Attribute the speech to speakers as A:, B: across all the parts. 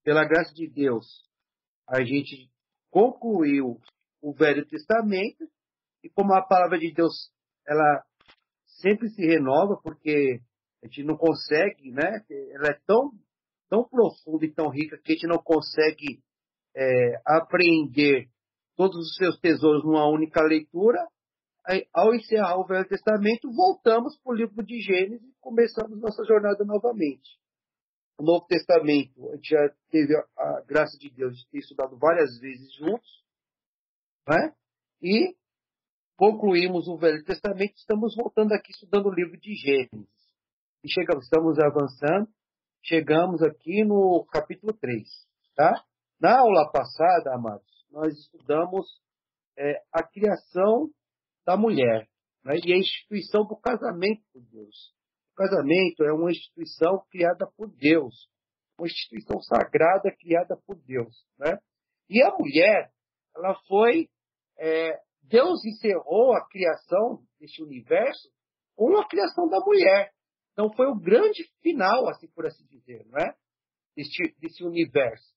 A: pela graça de Deus, a gente concluiu o Velho Testamento, e como a palavra de Deus, ela sempre se renova, porque a gente não consegue, né? Ela é tão profunda e tão rica que a gente não consegue apreender todos os seus tesouros numa única leitura. Aí, ao encerrar o Velho Testamento, voltamos para o livro de Gênesis e começamos nossa jornada novamente. O Novo Testamento, a gente já teve a graça de Deus de ter estudado várias vezes juntos, né? E concluímos o Velho Testamento, estamos voltando aqui estudando o livro de Gênesis. E estamos avançando, chegamos aqui no capítulo 3, tá? Na aula passada, amados, nós estudamos a criação da mulher, né? E a instituição do casamento por Deus. O casamento é uma instituição criada por Deus, uma instituição sagrada criada por Deus, né? E a mulher, ela foi... Deus encerrou a criação deste universo com a criação da mulher. Então foi o grande final, assim por assim dizer, não é? Desse universo.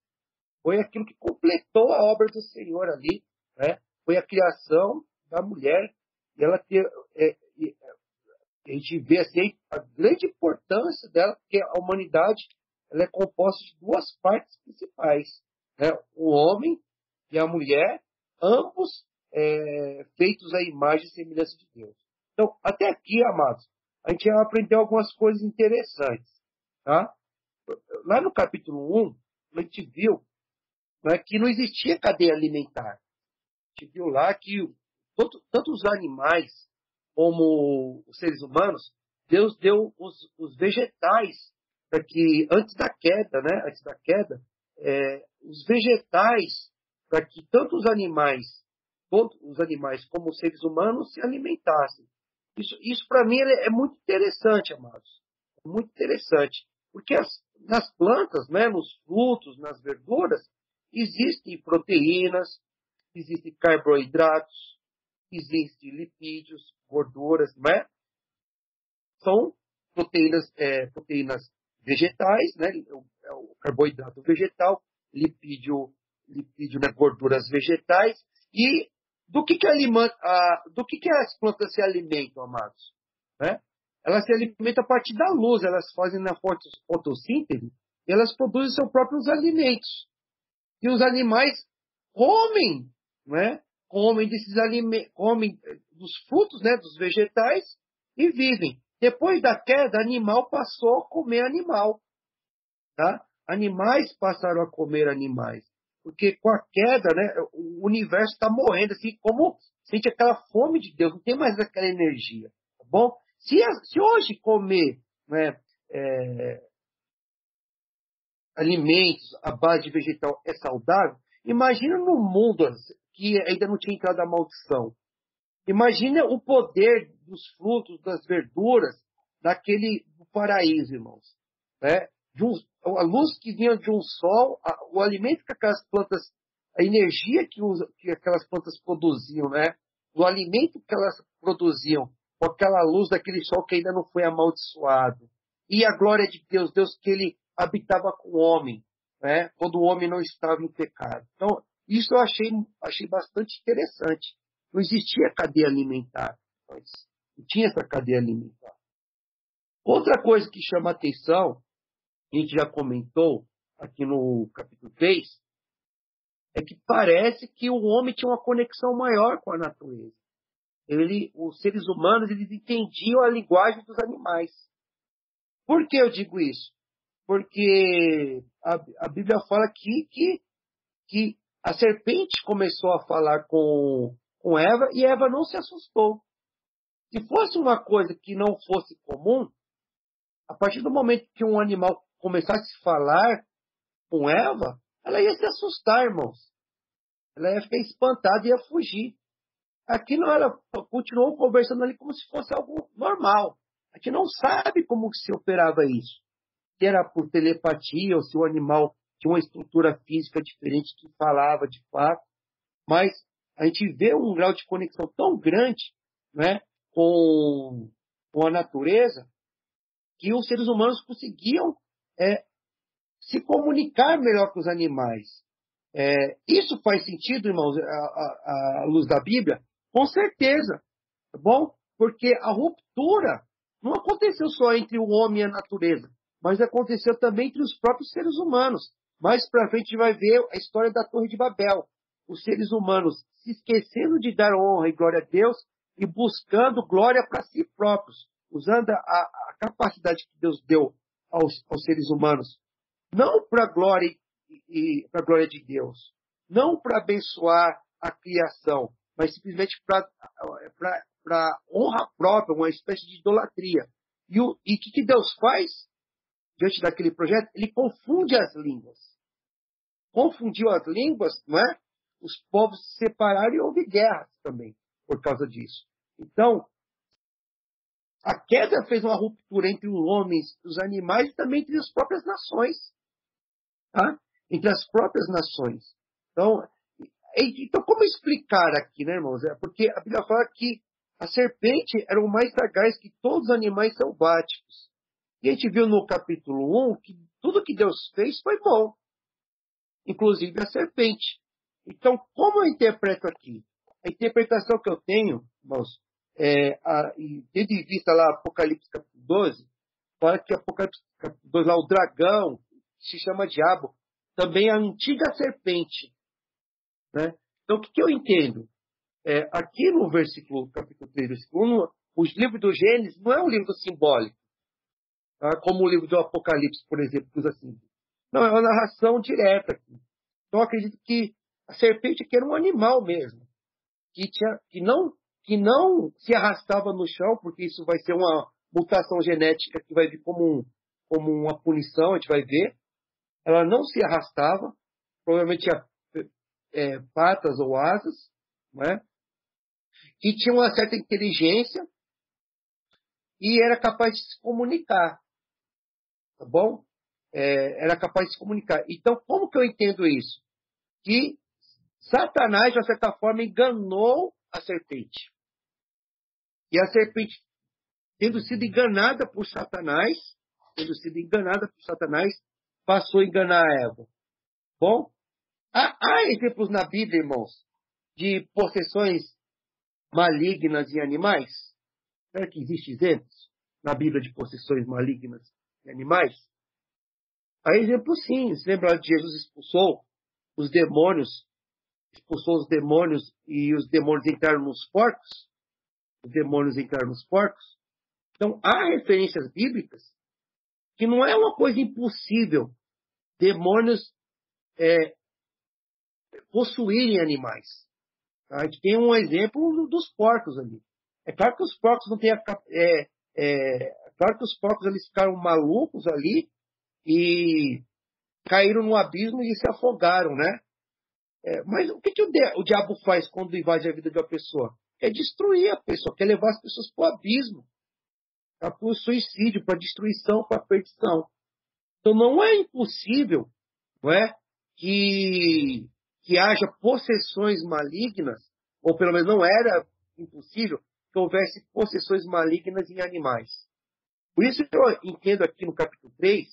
A: Foi aquilo que completou a obra do Senhor ali, né? Foi a criação da mulher. E ela a gente vê assim, a grande importância dela, porque a humanidade ela é composta de duas partes principais, né? O homem e a mulher, ambos feitos à imagem e semelhança de Deus. Então, até aqui, amados, a gente aprendeu algumas coisas interessantes. Tá? Lá no capítulo 1, a gente viu, né, que não existia cadeia alimentar. A gente viu lá que tanto os animais como os seres humanos, Deus deu os vegetais para que, antes da queda, os vegetais para que tanto os animais como os seres humanos se alimentassem. Isso para mim é muito interessante, amados. É muito interessante. Porque nas plantas, né, nos frutos, nas verduras, existem proteínas, existem carboidratos, existem lipídios, gorduras, né? São proteínas vegetais, né? O carboidrato vegetal, lipídio, né, gorduras vegetais. E do que as plantas se alimentam, amados? Né? Elas se alimentam a partir da luz, elas fazem na fotossíntese, e elas produzem seus próprios alimentos. E os animais comem, né? Comem dos frutos, né, dos vegetais e vivem. Depois da queda, animal passou a comer animal. Tá? Animais passaram a comer animais. Porque com a queda, né, o universo está morrendo, assim como sente aquela fome de Deus, não tem mais aquela energia. Tá bom? Se hoje comer, né, alimentos à base de vegetal é saudável, imagina no mundo que ainda não tinha entrado a maldição. Imagina o poder dos frutos, das verduras, do paraíso, irmãos. Né? A luz que vinha de um sol, o alimento que aquelas plantas, a energia que aquelas plantas produziam, né? O alimento que elas produziam com aquela luz daquele sol que ainda não foi amaldiçoado. E a glória de Deus, Deus que ele habitava com o homem, né? Quando o homem não estava em pecado. Então, isso eu achei bastante interessante. Não existia cadeia alimentar. Não tinha essa cadeia alimentar. Outra coisa que chama a atenção, a gente já comentou aqui no capítulo 3, é que parece que o homem tinha uma conexão maior com a natureza. Os seres humanos, eles entendiam a linguagem dos animais. Por que eu digo isso? Porque a Bíblia fala aqui que a serpente começou a falar com Eva e Eva não se assustou. Se fosse uma coisa que não fosse comum, a partir do momento que um animal começasse a falar com Eva, ela ia se assustar, irmãos. Ela ia ficar espantada e ia fugir. Aqui não, ela continuou conversando ali como se fosse algo normal. A gente não sabe como se operava isso. Se era por telepatia ou se o animal tinha uma estrutura física diferente que falava de fato. Mas a gente vê um grau de conexão tão grande, né, com a natureza, que os seres humanos conseguiam se comunicar melhor com os animais. Isso faz sentido, irmãos, à luz da Bíblia? Com certeza, tá bom? Porque a ruptura não aconteceu só entre o homem e a natureza, mas aconteceu também entre os próprios seres humanos. Mais para frente a gente vai ver a história da Torre de Babel. Os seres humanos se esquecendo de dar honra e glória a Deus e buscando glória para si próprios, usando a capacidade que Deus deu aos seres humanos, não para a glória para a glória de Deus, não para abençoar a criação, mas simplesmente para honra própria, uma espécie de idolatria. E o que Deus faz diante daquele projeto? Ele confunde as línguas. Confundiu as línguas, não é? Os povos se separaram e houve guerras também por causa disso. Então, a queda fez uma ruptura entre os homens, os animais e também entre as próprias nações. Tá? Entre as próprias nações. Então, como explicar aqui, né, irmãos? Porque a Bíblia fala que a serpente era o mais sagaz que todos os animais selváticos. E a gente viu no capítulo 1 que tudo que Deus fez foi bom, inclusive a serpente. Então, como eu interpreto aqui? A interpretação que eu tenho, irmãos, tendo em vista lá Apocalipse capítulo 12, fala que Apocalipse capítulo 12, lá o dragão, se chama diabo, também a antiga serpente. Né? Então, o que eu entendo? Aqui no capítulo 3, versículo 1, o livro do Gênesis não é um livro simbólico, tá? Como o livro do Apocalipse, por exemplo, que usa assim. Não, é uma narração direta aqui. Então, eu acredito que a serpente aqui era um animal mesmo, que não se arrastava no chão, porque isso vai ser uma mutação genética que vai vir como uma punição, a gente vai ver. Ela não se arrastava, provavelmente tinha patas ou asas, né? E tinha uma certa inteligência e era capaz de se comunicar, tá bom? Era capaz de se comunicar. Então, como que eu entendo isso? Que Satanás, de uma certa forma, enganou a serpente. E a serpente, tendo sido enganada por Satanás, passou a enganar a Eva. Bom, há exemplos na Bíblia, irmãos, de possessões malignas em animais? Será que existem exemplos na Bíblia de possessões malignas em animais? Há exemplos sim. Você lembra de Jesus expulsou os demônios e os demônios entraram nos porcos? Então, há referências bíblicas que não é uma coisa impossível demônios possuírem animais. Tá? A gente tem um exemplo dos porcos ali. É claro que os porcos não têm claro que os porcos eles ficaram malucos ali e caíram no abismo e se afogaram, né? Mas o que o diabo faz quando invade a vida de uma pessoa? É destruir a pessoa, quer levar as pessoas para o abismo, para o suicídio, para a destruição, para a perdição. Então não é impossível, não é, que haja possessões malignas, ou pelo menos não era impossível que houvesse possessões malignas em animais. Por isso eu entendo aqui no capítulo 3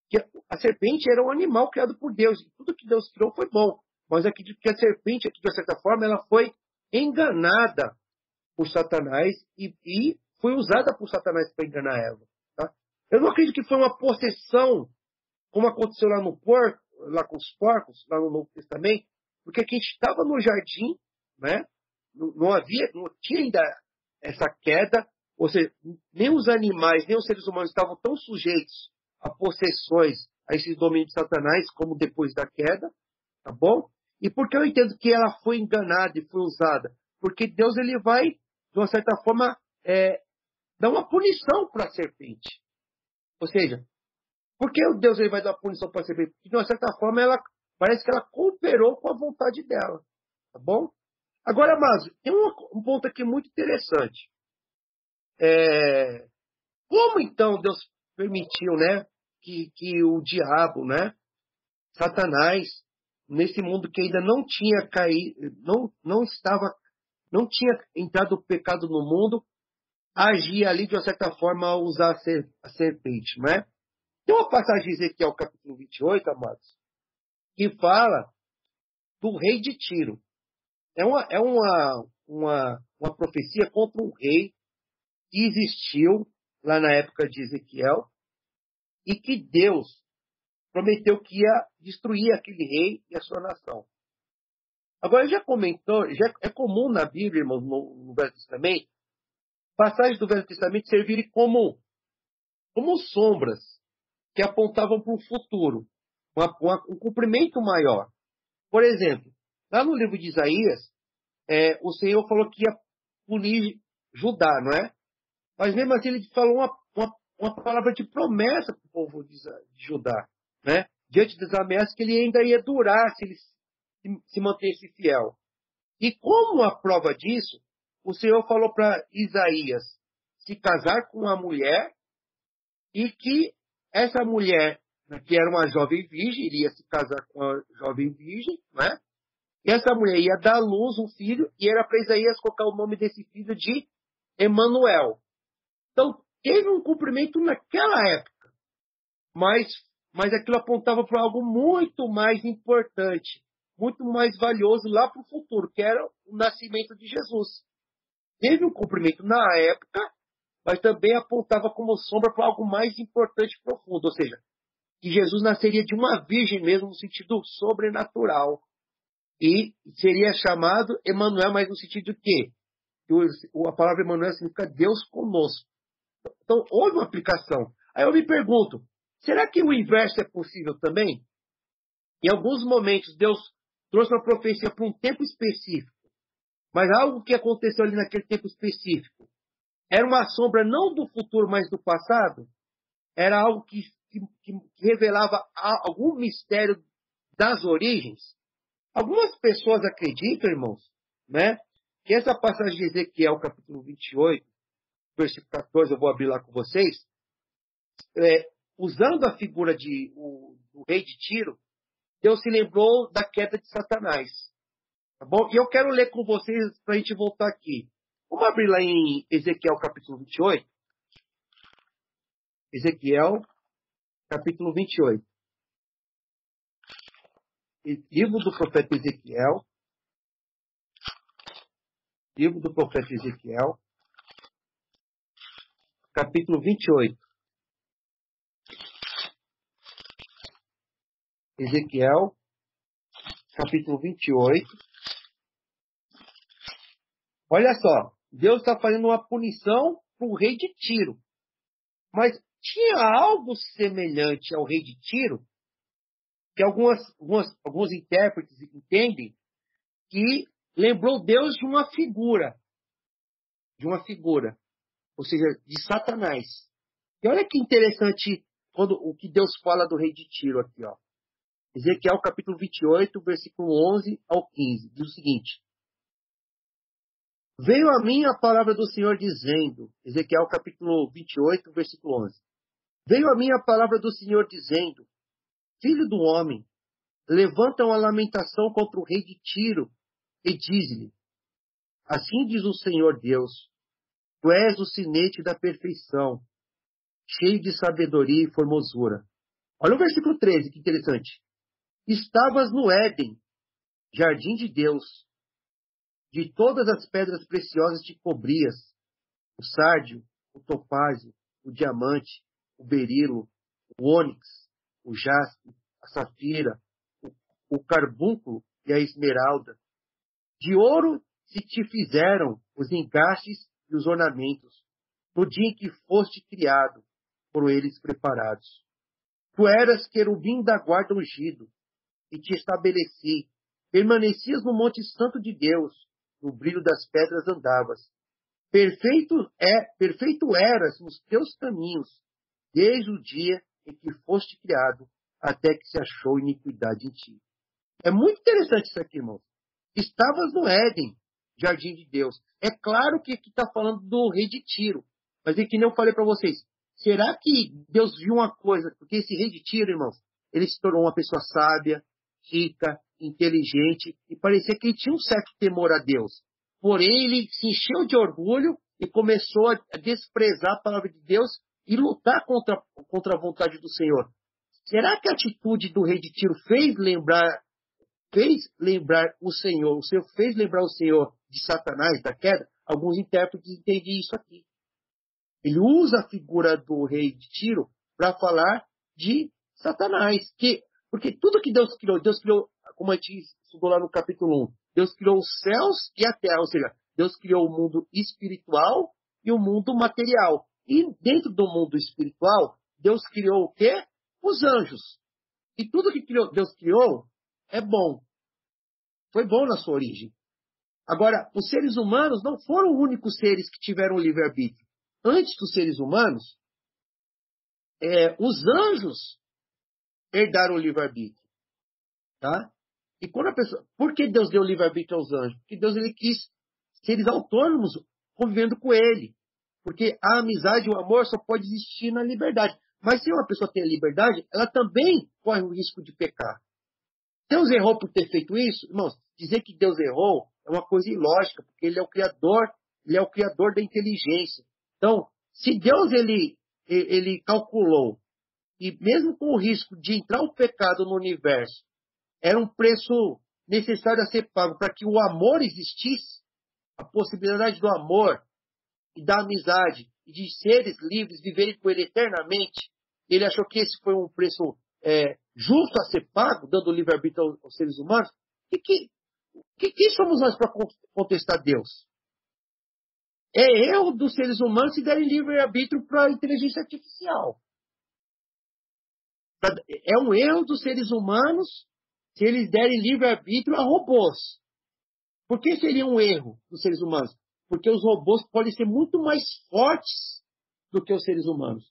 A: que a serpente era um animal criado por Deus. E tudo que Deus criou foi bom. Mas acredito que a serpente, aqui, de certa forma, ela foi enganada por Satanás e foi usada por Satanás para enganar Eva. Tá? Eu não acredito que foi uma possessão, como aconteceu lá com os porcos, lá no Novo Testamento, porque aqui a gente estava no jardim, né? Não tinha ainda essa queda, ou seja, nem os animais, nem os seres humanos estavam tão sujeitos a possessões, a esse domínio de Satanás, como depois da queda, tá bom? E por que eu entendo que ela foi enganada e foi usada? Porque Deus ele vai, de uma certa forma, dar uma punição para a serpente. Ou seja, por que Deus ele vai dar uma punição para a serpente? Porque, de uma certa forma, parece que ela cooperou com a vontade dela. Tá bom? Agora, mas tem um ponto aqui muito interessante. Como, então, Deus permitiu, né, que o diabo, né, Satanás, nesse mundo que ainda não tinha caído, não tinha entrado o pecado no mundo, agir ali de uma certa forma a usar a serpente, não é? Tem uma passagem de Ezequiel, capítulo 28, amados, que fala do rei de Tiro. É uma profecia contra um rei que existiu lá na época de Ezequiel e que Deus prometeu que ia destruir aquele rei e a sua nação. Agora, já comentou, já é comum na Bíblia, irmãos, no Velho Testamento, passagens do Velho Testamento servirem como sombras que apontavam para o futuro, um cumprimento maior. Por exemplo, lá no livro de Isaías, o Senhor falou que ia punir Judá, não é? Mas mesmo assim ele falou uma palavra de promessa para o povo de Judá, né? Diante das ameaças que ele ainda ia durar se ele se mantesse fiel. E como a prova disso, o Senhor falou para Isaías se casar com uma mulher e que essa mulher, que era uma jovem virgem, iria se casar com uma jovem virgem, né? E essa mulher ia dar à luz um filho e era para Isaías colocar o nome desse filho de Emanuel. Então, teve um cumprimento naquela época, mas aquilo apontava para algo muito mais importante, muito mais valioso lá para o futuro, que era o nascimento de Jesus. Teve um cumprimento na época, mas também apontava como sombra para algo mais importante e profundo, ou seja, que Jesus nasceria de uma virgem mesmo, no sentido sobrenatural. E seria chamado Emanuel, mas no sentido de quê? A palavra Emanuel significa Deus conosco. Então, houve uma aplicação. Aí eu me pergunto, será que o inverso é possível também? Em alguns momentos, Deus trouxe uma profecia para um tempo específico, mas algo que aconteceu ali naquele tempo específico era uma sombra não do futuro, mas do passado? Era algo que revelava algum mistério das origens? Algumas pessoas acreditam, irmãos, né, que essa passagem de Ezequiel, capítulo 28, versículo 14, eu vou abrir lá com vocês, usando a figura do rei de Tiro, Deus se lembrou da queda de Satanás. Tá bom? E eu quero ler com vocês para a gente voltar aqui. Vamos abrir lá em Ezequiel, capítulo 28. Ezequiel, capítulo 28. Livro do profeta Ezequiel. Livro do profeta Ezequiel, capítulo 28. Ezequiel, capítulo 28. Olha só, Deus está fazendo uma punição para o rei de Tiro. Mas tinha algo semelhante ao rei de Tiro, que alguns intérpretes entendem que lembrou Deus de uma figura, ou seja, de Satanás. E olha que interessante o que Deus fala do rei de Tiro aqui, ó. Ezequiel capítulo 28, versículo 11 ao 15, diz o seguinte: Veio a mim a palavra do Senhor dizendo, Ezequiel capítulo 28, versículo 11, Veio a mim a palavra do Senhor dizendo, Filho do homem, levanta uma lamentação contra o rei de Tiro e diz-lhe, assim diz o Senhor Deus, tu és o sinete da perfeição, cheio de sabedoria e formosura. Olha o versículo 13, que interessante. Estavas no Éden, jardim de Deus. De todas as pedras preciosas te cobrias, o sárdio, o topázio, o diamante, o berilo, o ônix, o jaspe, a safira, o carbúnculo e a esmeralda. De ouro se te fizeram os engastes e os ornamentos, no dia em que foste criado, foram eles preparados. Tu eras querubim da guarda ungido, e te estabeleci. Permanecias no monte santo de Deus, no brilho das pedras andavas. Perfeito eras nos teus caminhos, desde o dia em que foste criado, até que se achou iniquidade em ti. É muito interessante isso aqui, irmãos. Estavas no Éden, jardim de Deus. É claro que aqui está falando do rei de Tiro, mas é que nem eu falei para vocês. Será que Deus viu uma coisa? Porque esse rei de Tiro, irmãos, ele se tornou uma pessoa sábia, rica, inteligente, e parecia que ele tinha um certo temor a Deus. Porém, ele se encheu de orgulho e começou a desprezar a palavra de Deus e lutar contra a vontade do Senhor. Será que a atitude do rei de Tiro fez lembrar o Senhor, fez lembrar o Senhor de Satanás, da queda? Alguns intérpretes entendem isso aqui. Ele usa a figura do rei de Tiro para falar de Satanás. Porque tudo que Deus criou, como a gente estudou lá no capítulo 1, Deus criou os céus e a terra, ou seja, Deus criou o mundo espiritual e o mundo material. E dentro do mundo espiritual, Deus criou o quê? Os anjos. E tudo que Deus criou é bom. Foi bom na sua origem. Agora, os seres humanos não foram os únicos seres que tiveram livre-arbítrio. Antes dos seres humanos, os anjos herdaram o livre-arbítrio. Tá? E quando a pessoa... Por que Deus deu livre-arbítrio aos anjos? Porque Deus ele quis seres autônomos convivendo com ele. Porque a amizade e o amor só pode existir na liberdade. Mas se uma pessoa tem a liberdade, ela também corre o risco de pecar. Deus errou por ter feito isso? Irmãos, dizer que Deus errou é uma coisa ilógica, porque ele é o criador da inteligência. Então, se Deus ele calculou, e mesmo com o risco de entrar o pecado no universo, era um preço necessário a ser pago para que o amor existisse, a possibilidade do amor e da amizade, e de seres livres viverem com ele eternamente, ele achou que esse foi um preço justo a ser pago, dando livre-arbítrio aos seres humanos. Quem somos nós para contestar Deus? É erro dos seres humanos se derem livre-arbítrio para a inteligência artificial. É um erro dos seres humanos se eles derem livre-arbítrio a robôs. Por que seria um erro dos seres humanos? Porque os robôs podem ser muito mais fortes do que os seres humanos.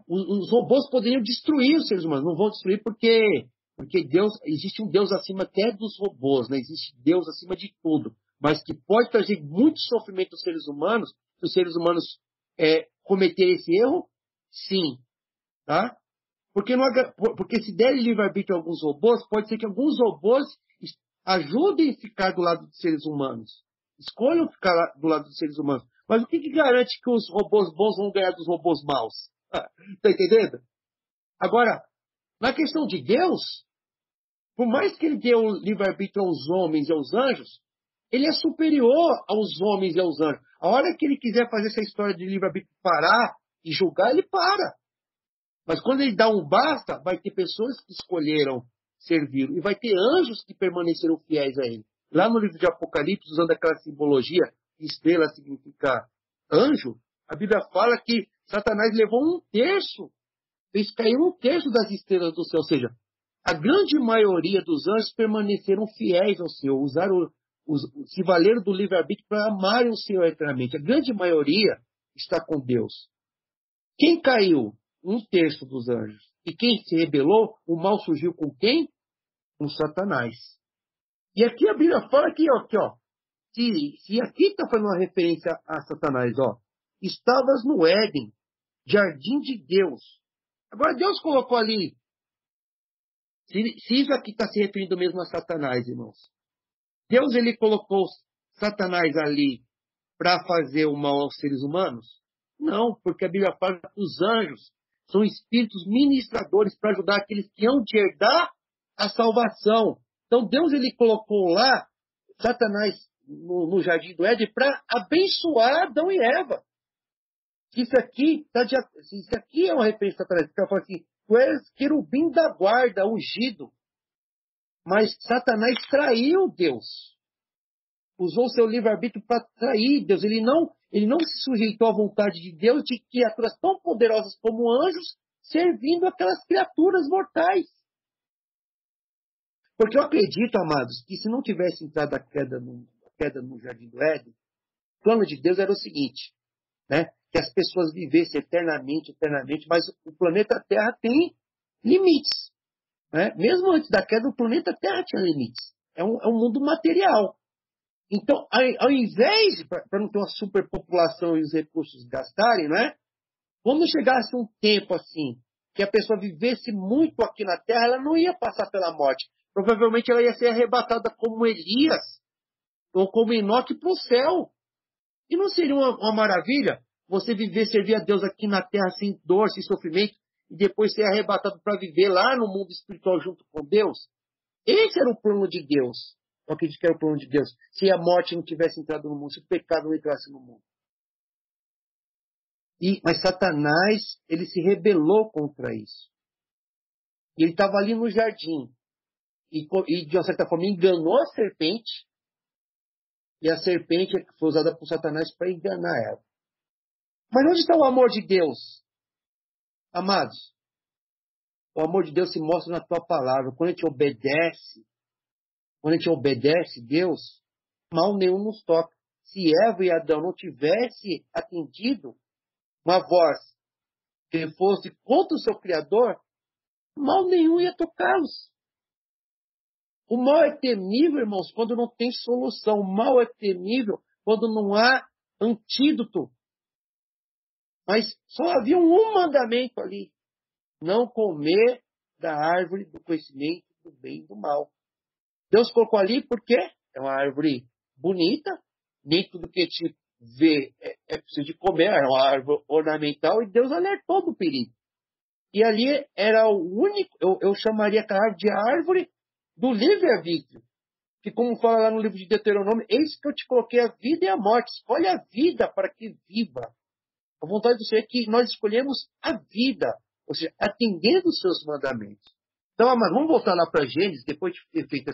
A: Os robôs poderiam destruir os seres humanos. Não vão destruir porque existe um Deus acima até dos robôs, né? Existe Deus acima de tudo. Mas que pode trazer muito sofrimento aos seres humanos, se os seres humanos cometerem esse erro, sim. Tá? Porque se derem livre-arbítrio a alguns robôs, pode ser que alguns robôs ajudem a ficar do lado dos seres humanos. Escolham ficar do lado dos seres humanos. Mas o que garante que os robôs bons vão ganhar dos robôs maus? Está entendendo? Agora, na questão de Deus, por mais que ele dê o livre-arbítrio aos homens e aos anjos, ele é superior aos homens e aos anjos. A hora que ele quiser fazer essa história de livre-arbítrio parar e julgar, ele para. Mas quando ele dá um basta, vai ter pessoas que escolheram servir e vai ter anjos que permaneceram fiéis a ele. Lá no livro de Apocalipse, usando aquela simbologia, que estrela significa anjo, a Bíblia fala que Satanás levou 1/3, fez cair 1/3 das estrelas do céu. Ou seja, a grande maioria dos anjos permaneceram fiéis ao Senhor, se valeram do livre-arbítrio para amarem o Senhor eternamente. A grande maioria está com Deus. Quem caiu? 1/3 dos anjos. E quem se rebelou, o mal surgiu com quem? Com Satanás. E aqui a Bíblia fala que, ó, se aqui está fazendo uma referência a Satanás, ó, estavas no Éden, jardim de Deus. Agora Deus colocou ali, se isso aqui está se referindo mesmo a Satanás, irmãos. Deus ele colocou Satanás ali para fazer o mal aos seres humanos? Não, porque a Bíblia fala que os anjos são espíritos ministradores para ajudar aqueles que hão de herdar a salvação. Então Deus ele colocou lá Satanás no jardim do Éden para abençoar Adão e Eva. Isso aqui é uma referência a Satanás. Ela fala assim, tu és querubim da guarda, ungido. Mas Satanás traiu Deus. Usou seu livre-arbítrio para trair Deus. Ele não se sujeitou à vontade de Deus de criaturas tão poderosas como anjos servindo aquelas criaturas mortais. Porque eu acredito, amados, que se não tivesse entrado a queda no Jardim do Éden, o plano de Deus era o seguinte, né? Que as pessoas vivessem eternamente, mas o planeta Terra tem limites. Né? Mesmo antes da queda, o planeta Terra tinha limites. É um mundo material. Então, ao invés, para não ter uma superpopulação e os recursos gastarem, né? Quando chegasse um tempo assim, que a pessoa vivesse muito aqui na Terra, ela não ia passar pela morte. Provavelmente ela ia ser arrebatada como Elias ou como Enoque para o céu. E não seria uma maravilha? você viver, servir a Deus aqui na terra sem dor, sem sofrimento, e depois ser arrebatado para viver lá no mundo espiritual junto com Deus? Esse era o plano de Deus. Eu acredito que era o plano de Deus. Se a morte não tivesse entrado no mundo, se o pecado não entrasse no mundo. Mas Satanás, ele se rebelou contra isso. E ele estava ali no jardim. E, de uma certa forma, enganou a serpente. E a serpente foi usada por Satanás para enganar ela. Mas onde está o amor de Deus? Amados, o amor de Deus se mostra na tua palavra. Quando a gente obedece Deus, mal nenhum nos toca. Se Eva e Adão não tivessem atendido uma voz que fosse contra o seu Criador, mal nenhum ia tocá-los. O mal é temível, irmãos, quando não tem solução. O mal é temível quando não há antídoto. Mas só havia um mandamento ali: não comer da árvore do conhecimento do bem e do mal. Deus colocou ali porque é uma árvore bonita, nem tudo que a gente vê é preciso de comer, é uma árvore ornamental, e Deus alertou do perigo. E ali era o único, eu chamaria aquela árvore de árvore do livre-arbítrio, que como fala lá no livro de Deuteronômio, eis que eu te coloquei a vida e a morte, escolhe a vida para que viva. A vontade do Senhor é que nós escolhemos a vida, ou seja, atendendo os seus mandamentos. Então, mas vamos voltar lá para Gênesis, depois de ter feito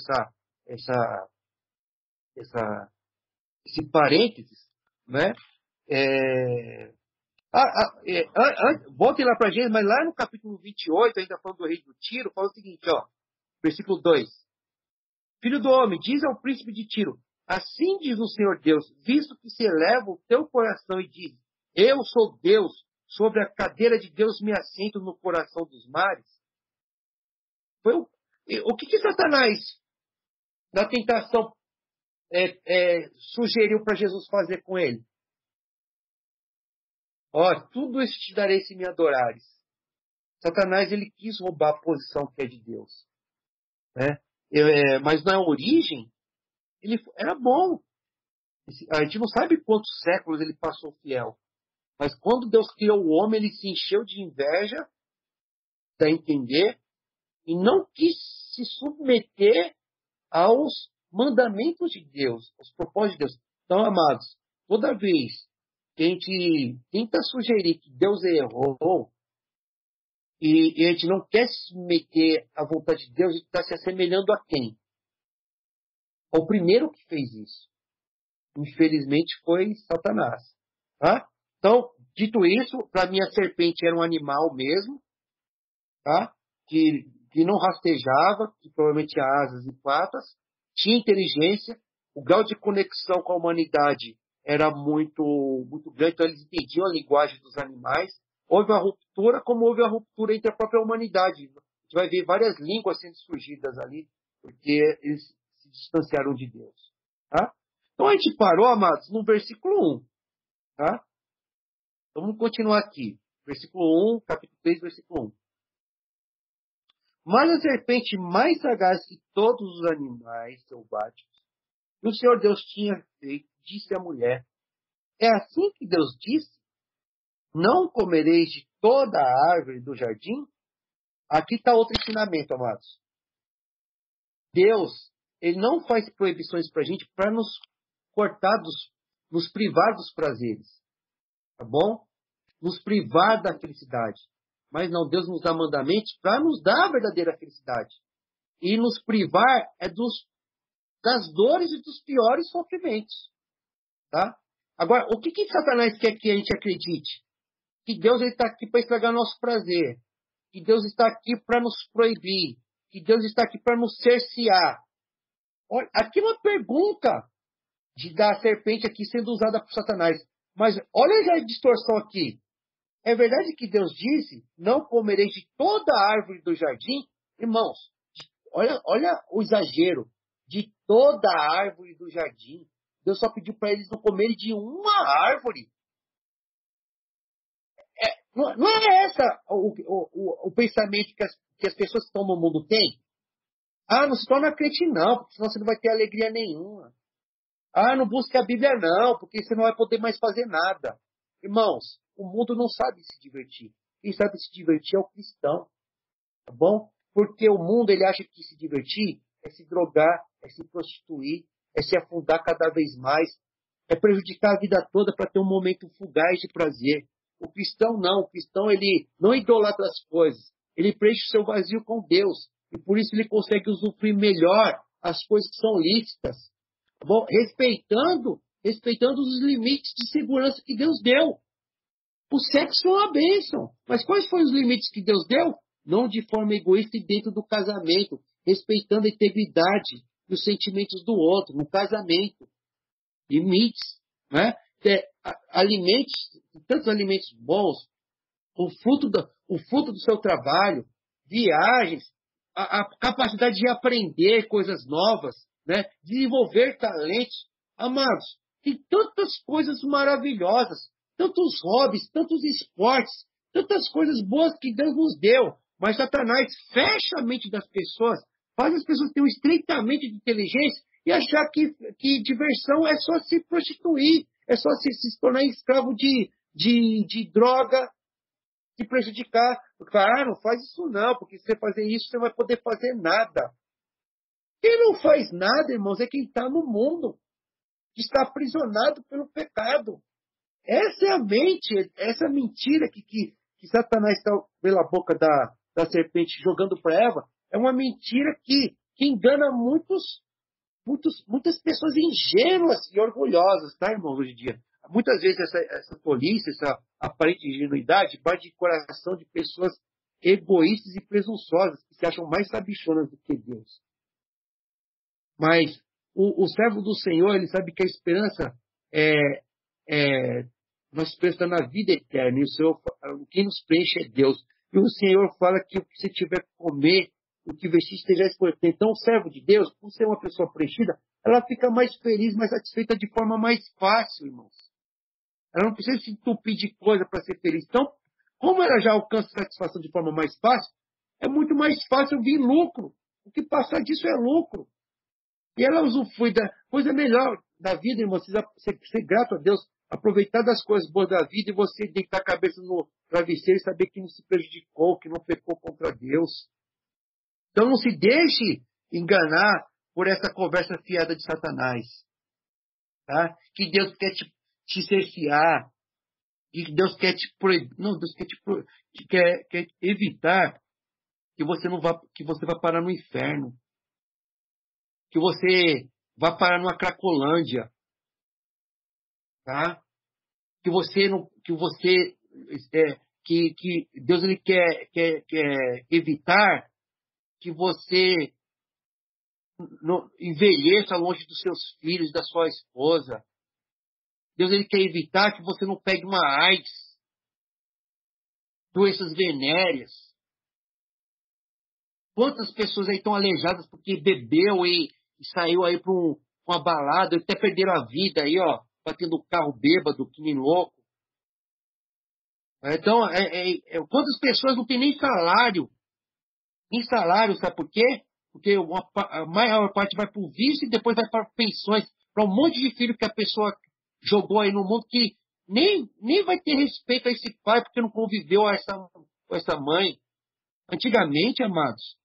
A: esse parênteses, né? Voltem lá para Gênesis, mas lá no capítulo 28, ainda falando do rei do Tiro, fala o seguinte, ó, versículo 2. Filho do homem, diz ao príncipe de Tiro, assim diz o Senhor Deus, visto que se eleva o teu coração e diz, eu sou Deus, sobre a cadeira de Deus me assento no coração dos mares. O que Satanás, na tentação, sugeriu para Jesus fazer com ele? Ó, tudo isso te darei se me adorares. Satanás, ele quis roubar a posição que é de Deus. Né? Mas na origem, ele era bom. A gente não sabe quantos séculos ele passou fiel. Mas quando Deus criou o homem, ele se encheu de inveja, dá a entender, e não quis se submeter aos mandamentos de Deus, aos propósitos de Deus. Então, amados, toda vez que a gente tenta sugerir que Deus errou, e a gente não quer se submeter à vontade de Deus, a gente está se assemelhando a quem? O primeiro que fez isso, infelizmente, foi Satanás. Tá? Então, dito isso, para mim a serpente era um animal mesmo, tá? que não rastejava, que provavelmente tinha asas e patas, tinha inteligência, o grau de conexão com a humanidade era muito, muito grande, então eles entendiam a linguagem dos animais. Houve uma ruptura, como houve a ruptura entre a própria humanidade. A gente vai ver várias línguas sendo surgidas ali, porque eles se distanciaram de Deus. Tá? Então a gente parou, amados, no versículo 1. Tá? Então vamos continuar aqui. Versículo 1, capítulo 3, versículo 1. Mas a serpente mais sagaz que todos os animais selváticos que o Senhor Deus tinha feito, disse à mulher, é assim que Deus disse? Não comereis de toda a árvore do jardim? Aqui está outro ensinamento, amados. Deus, ele não faz proibições para a gente para nos cortar, nos privar dos prazeres. Tá bom? Nos privar da felicidade. Mas não, Deus nos dá mandamentos para nos dar a verdadeira felicidade. E nos privar das dores e dos piores sofrimentos. Tá? Agora, o que Satanás quer que a gente acredite? Que Deus está aqui para estragar nosso prazer. Que Deus está aqui para nos proibir. Que Deus está aqui para nos cercear. Olha, aqui é uma pergunta da serpente aqui sendo usada por Satanás. Mas olha a distorção aqui. É verdade que Deus disse, não comereis de toda a árvore do jardim? Irmãos, olha o exagero. De toda a árvore do jardim. Deus só pediu para eles não comerem de uma árvore. Não é essa o pensamento que as pessoas que estão no mundo têm? Ah, não se torna crente não, porque senão você não vai ter alegria nenhuma. Ah, não busque a Bíblia não, porque você não vai poder mais fazer nada. Irmãos, o mundo não sabe se divertir. Quem sabe se divertir é o cristão, tá bom? Porque o mundo, ele acha que se divertir é se drogar, é se prostituir, é se afundar cada vez mais, é prejudicar a vida toda para ter um momento fugaz de prazer. O cristão não. O cristão, ele não idolatra as coisas. Ele preenche o seu vazio com Deus. E por isso ele consegue usufruir melhor as coisas que são lícitas. Tá bom? Respeitando os limites de segurança que Deus deu. O sexo é uma bênção. Mas quais foram os limites que Deus deu? Não de forma egoísta e dentro do casamento. Respeitando a integridade e os sentimentos do outro no casamento. Limites, né? Alimentos, tantos alimentos bons, o fruto do seu trabalho, viagens, a capacidade de aprender coisas novas, né? Desenvolver talentos. Amados, tem tantas coisas maravilhosas, tantos hobbies, tantos esportes, tantas coisas boas que Deus nos deu, mas Satanás fecha a mente das pessoas, faz as pessoas terem um estreitamento de inteligência e achar que diversão é só se prostituir, é só se tornar escravo de droga, se prejudicar. Ah, não faz isso não, porque se você fazer isso, você não vai poder fazer nada. Quem não faz nada, irmãos, é quem está no mundo, que está aprisionado pelo pecado. Essa é a mente, essa mentira que Satanás está pela boca da serpente jogando para Eva, é uma mentira que engana muitas pessoas ingênuas e orgulhosas, tá, irmãos, hoje em dia. Muitas vezes essa tolice, essa aparente ingenuidade, bate de coração de pessoas egoístas e presunçosas, que se acham mais sabichonas do que Deus. Mas o servo do Senhor, ele sabe que a esperança nossa esperança está na vida eterna, e o Senhor, quem nos preenche é Deus. E o Senhor fala que o que você tiver que comer, o que vestir esteja escolhido. Então, o servo de Deus, por ser uma pessoa preenchida, ela fica mais feliz, mais satisfeita de forma mais fácil, irmãos. Ela não precisa se entupir de coisa para ser feliz. Então, como ela já alcança satisfação de forma mais fácil, é muito mais fácil vir lucro. O que passar disso é lucro. E ela usufrui da coisa melhor da vida, irmão. Você ser grato a Deus, aproveitar das coisas boas da vida e você deitar a cabeça no travesseiro e saber que não se prejudicou, que não pecou contra Deus. Então não se deixe enganar por essa conversa fiada de Satanás. Tá? Que Deus quer te cercear. Que Deus quer te proibir. Não, Deus quer evitar que você vá parar no inferno. Que você vá parar numa Cracolândia. Tá? Que Deus ele quer evitar que você envelheça longe dos seus filhos, da sua esposa. Deus ele quer evitar que você não pegue uma AIDS, doenças venéreas. Quantas pessoas aí estão aleijadas porque bebeu e saiu aí para uma balada, até perderam a vida aí, ó, batendo o carro bêbado, que nem louco. Então, quantas pessoas não têm nem salário? Nem salário, sabe por quê? Porque a maior parte vai para o vício e depois vai para pensões, para um monte de filho que a pessoa jogou aí no mundo que nem vai ter respeito a esse pai porque não conviveu com essa mãe. Antigamente, amados,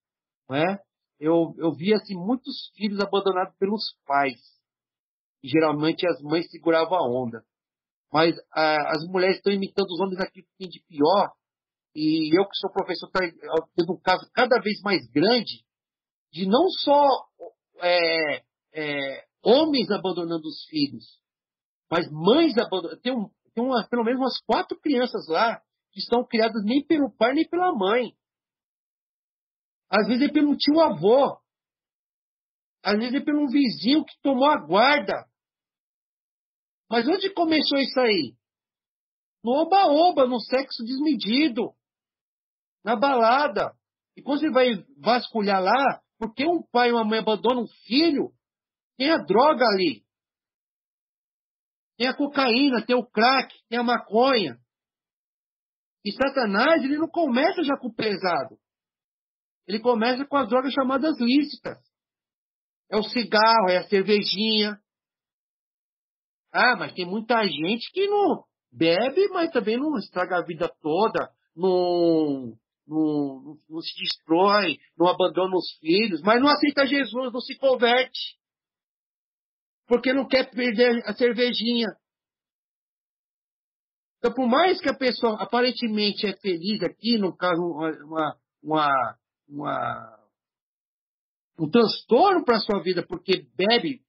A: né, eu via assim, muitos filhos abandonados pelos pais. E, geralmente as mães seguravam a onda. Mas as mulheres estão imitando os homens aqui que tem de pior. E eu que sou professor, estou tendo um caso cada vez mais grande de não só homens abandonando os filhos, mas mães abandonando. Tem pelo menos umas 4 crianças lá que são criadas nem pelo pai nem pela mãe. Às vezes é pelo tio-avô. Às vezes é pelo vizinho que tomou a guarda. Mas onde começou isso aí? No oba-oba, no sexo desmedido, na balada. E quando você vai vasculhar lá, por que um pai e uma mãe abandonam um filho? Tem a droga ali. Tem a cocaína, tem o crack, tem a maconha. E Satanás, ele não começa já com o pesado. Ele começa com as drogas chamadas lícitas. É o cigarro, é a cervejinha. Ah, mas tem muita gente que bebe, mas também não estraga a vida toda, não se destrói, não abandona os filhos, mas não aceita Jesus, não se converte, porque não quer perder a cervejinha. Então, por mais que a pessoa aparentemente é feliz aqui, no caso, uma, um transtorno para a sua vida, porque bebe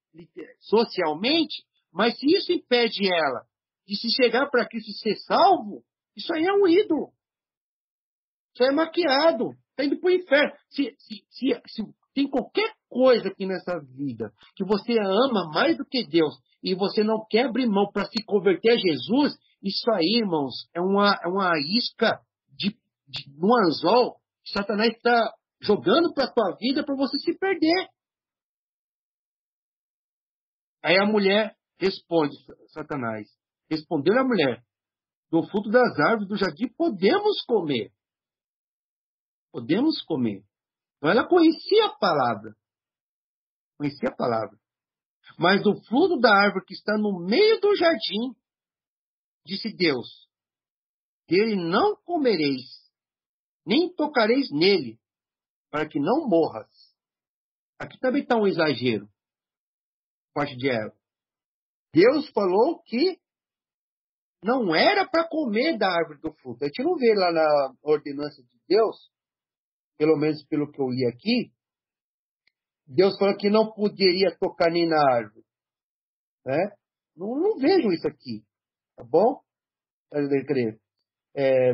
A: socialmente, mas se isso impede ela de se chegar para Cristo e ser salvo, isso aí é um ídolo. Isso aí é maquiado. Está indo para o inferno. Se tem qualquer coisa aqui nessa vida que você ama mais do que Deus e você não quer abrir mão para se converter a Jesus, isso aí, irmãos, é uma isca no anzol que Satanás está jogando para a tua vida para você se perder. Aí a mulher responde, Satanás. Respondeu a mulher: do fruto das árvores do jardim podemos comer. Podemos comer. Então ela conhecia a palavra. Conhecia a palavra. Mas do fruto da árvore que está no meio do jardim, disse Deus: dele não comereis, nem tocareis nele, para que não morras. Aqui também está um exagero, parte de Eva. Deus falou que não era para comer da árvore do fruto. A gente não vê lá na ordenança de Deus, pelo menos pelo que eu li aqui, Deus falou que não poderia tocar nem na árvore. Né? Não vejo isso aqui. Tá bom?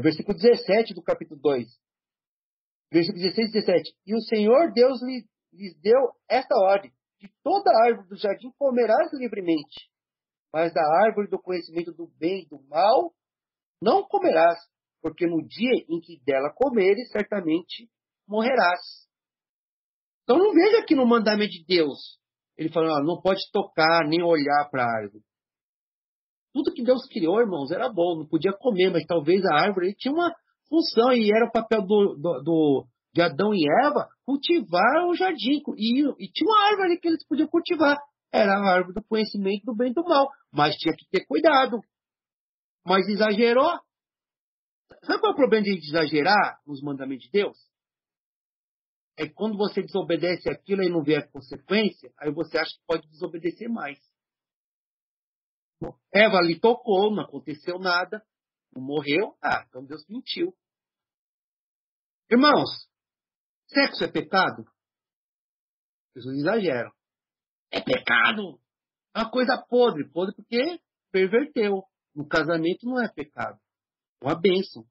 A: Versículo 17 do capítulo 2. Versículo 16 e 17. E o Senhor Deus lhes deu esta ordem: de toda árvore do jardim comerás livremente, mas da árvore do conhecimento do bem e do mal não comerás, porque no dia em que dela comeres, certamente morrerás. Então não veja aqui no mandamento de Deus, ele falando, não pode tocar, nem olhar para a árvore. Tudo que Deus criou, irmãos, era bom, não podia comer, mas talvez a árvore tinha uma função, e era o papel de Adão e Eva cultivar o jardim. E tinha uma árvore ali que eles podiam cultivar. Era a árvore do conhecimento do bem e do mal. Mas tinha que ter cuidado. Mas exagerou. Sabe qual é o problema de exagerar nos mandamentos de Deus? É que quando você desobedece aquilo e não vê a consequência, aí você acha que pode desobedecer mais. Eva ali tocou, não aconteceu nada, não morreu. Então Deus mentiu. Irmãos, sexo é pecado? As pessoas exageram. É pecado. É uma coisa podre. Podre porque perverteu. No casamento não é pecado. É uma bênção.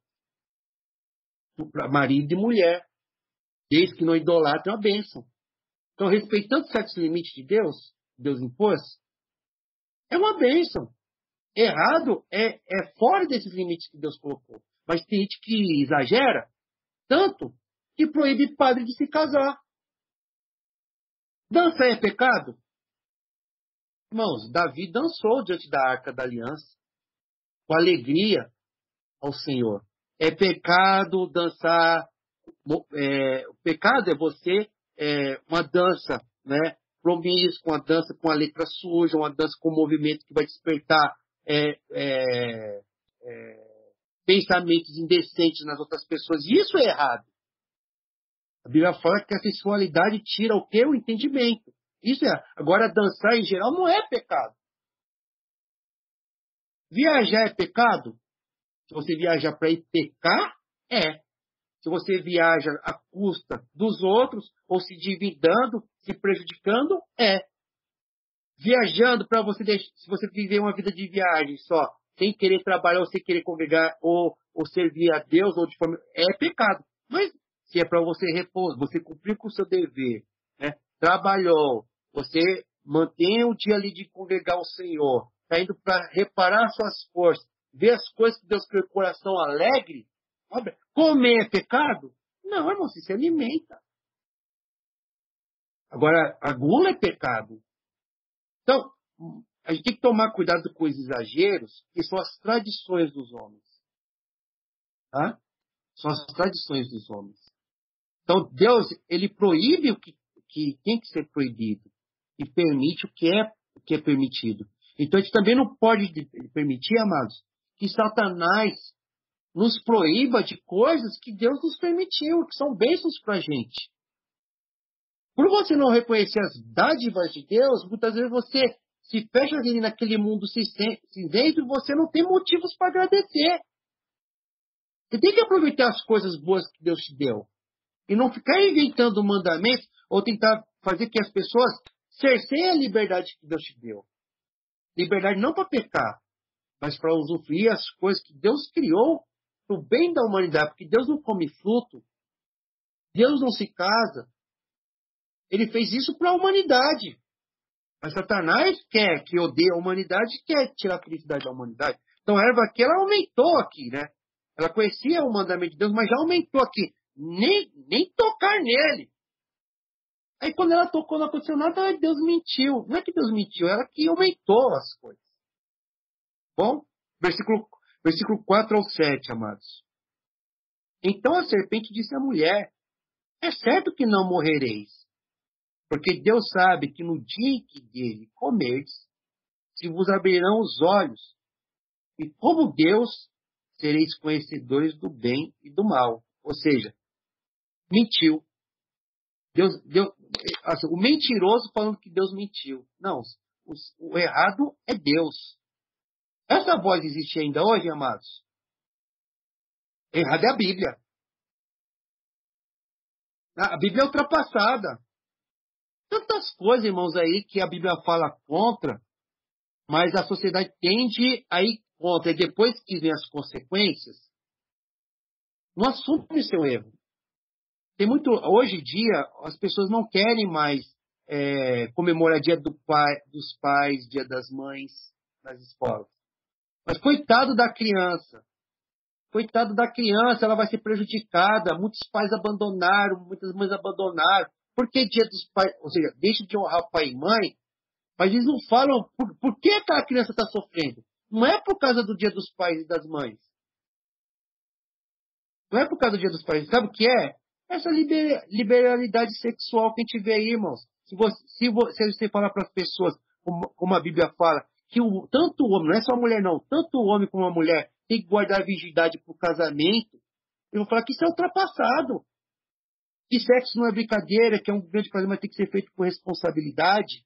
A: Para marido e mulher. Desde que não idolatra, é uma bênção. Então, respeitando o sexo limite de Deus, Deus impôs, é uma bênção. Errado é fora desses limites que Deus colocou. Mas tem gente que exagera tanto que proíbe padre de se casar. Dança é pecado? Irmãos, Davi dançou diante da Arca da Aliança, com alegria ao Senhor. É pecado dançar. O pecado é você, uma dança, né, promíscua, uma dança com a letra suja, uma dança com movimento que vai despertar pensamentos indecentes nas outras pessoas. E isso é errado. A Bíblia fala que a sensualidade tira o quê? O entendimento. Isso é. Agora, dançar em geral não é pecado. Viajar é pecado? Se você viajar para ir pecar, é. Se você viaja à custa dos outros, ou se endividando, se prejudicando, é. Viajando para você se você viver uma vida de viagem só, sem querer trabalhar, ou sem querer congregar, ou servir a Deus, ou de forma, é pecado. Mas se é para você repouso, você cumprir com o seu dever, né? Trabalhou, você mantém o dia ali de congregar o Senhor, está indo para reparar suas forças, ver as coisas que Deus criou, coração alegre. Comer é pecado? Não, irmão, você se alimenta. Agora, a gula é pecado. Então, a gente tem que tomar cuidado com os exageros, que são as tradições dos homens. Tá? São as tradições dos homens. Então, Deus, ele proíbe o que tem que ser proibido e permite o que é permitido. Então, a gente também não pode permitir, amados, que Satanás nos proíba de coisas que Deus nos permitiu, que são bênçãos para a gente. Por você não reconhecer as dádivas de Deus, muitas vezes você se fecha ali naquele mundo cinzento e você não tem motivos para agradecer. Você tem que aproveitar as coisas boas que Deus te deu. E não ficar inventando mandamentos ou tentar fazer que as pessoas cerceiem a liberdade que Deus te deu. Liberdade não para pecar, mas para usufruir as coisas que Deus criou para o bem da humanidade. Porque Deus não come fruto, Deus não se casa. Ele fez isso para a humanidade. Mas Satanás quer que odeie a humanidade e quer tirar a felicidade da humanidade. Então a erva aqui, ela aumentou aqui, né? Ela conhecia o mandamento de Deus, mas já aumentou aqui. Nem tocar nele. Aí quando ela tocou, não aconteceu nada, Deus mentiu. Não é que Deus mentiu, ela que aumentou as coisas. Bom, versículo 4 ao 7, amados. Então a serpente disse à mulher: é certo que não morrereis, porque Deus sabe que no dia em que dele comerdes, se vos abrirão os olhos, e como Deus, sereis conhecedores do bem e do mal. Ou seja, mentiu. Assim, o mentiroso falando que Deus mentiu. Não, o errado é Deus. Essa voz existe ainda hoje, amados? Errado é a Bíblia. A Bíblia é ultrapassada. Tantas coisas, irmãos, aí que a Bíblia fala contra, mas a sociedade tende a ir contra. E depois que vem as consequências, não assume seu erro. Hoje em dia, as pessoas não querem mais comemorar dia dos pais, dia das mães nas escolas. Mas coitado da criança. Coitado da criança, ela vai ser prejudicada. Muitos pais abandonaram, muitas mães abandonaram. Por que dia dos pais? Ou seja, deixa de honrar pai e mãe, mas eles não falam por que aquela criança está sofrendo. Não é por causa do dia dos pais e das mães. Não é por causa do dia dos pais. Sabe o que é? Essa liberalidade sexual que a gente vê aí, irmãos. Se você falar para as pessoas, como a Bíblia fala, que tanto o homem, não é só a mulher não, tanto o homem como a mulher tem que guardar a virgindade para o casamento, eu vou falar que isso é ultrapassado. Que sexo não é brincadeira, que é um grande prazer, mas tem que ser feito com responsabilidade.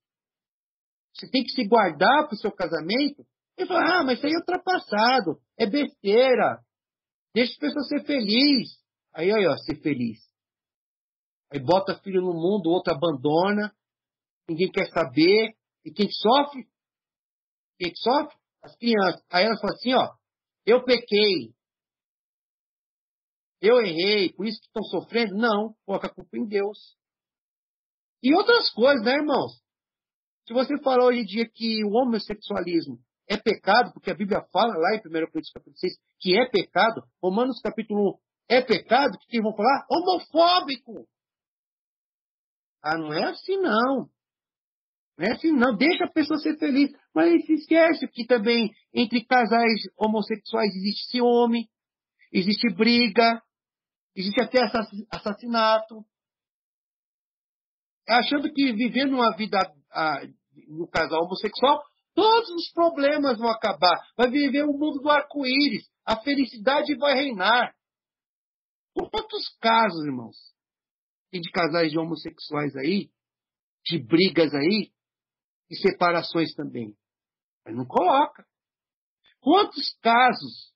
A: Você tem que se guardar para o seu casamento. Ele fala, mas isso aí é ultrapassado, é besteira. Deixa as pessoas ser felizes. Aí, ó, ser feliz. Aí bota filho no mundo, o outro abandona, ninguém quer saber. E quem sofre? Quem sofre? As crianças. Aí elas falam assim, ó, eu pequei, eu errei, por isso que estão sofrendo? Não, coloca a culpa em Deus. E outras coisas, né, irmãos? Se você falar hoje em dia que o homossexualismo é pecado, porque a Bíblia fala lá em 1 Coríntios capítulo 6 que é pecado, Romanos capítulo 1 é pecado, que vão falar? Homofóbico! Ah, não é assim não. Não é assim não. Deixa a pessoa ser feliz. Mas se esquece que também entre casais homossexuais existe ciúme, existe briga, existe até assassinato. Achando que vivendo uma vida no casal homossexual, todos os problemas vão acabar. Vai viver o mundo do arco-íris. A felicidade vai reinar. Quantos casos, irmãos, tem de casais de homossexuais aí, de brigas aí, e separações também? Mas não coloca. Quantos casos,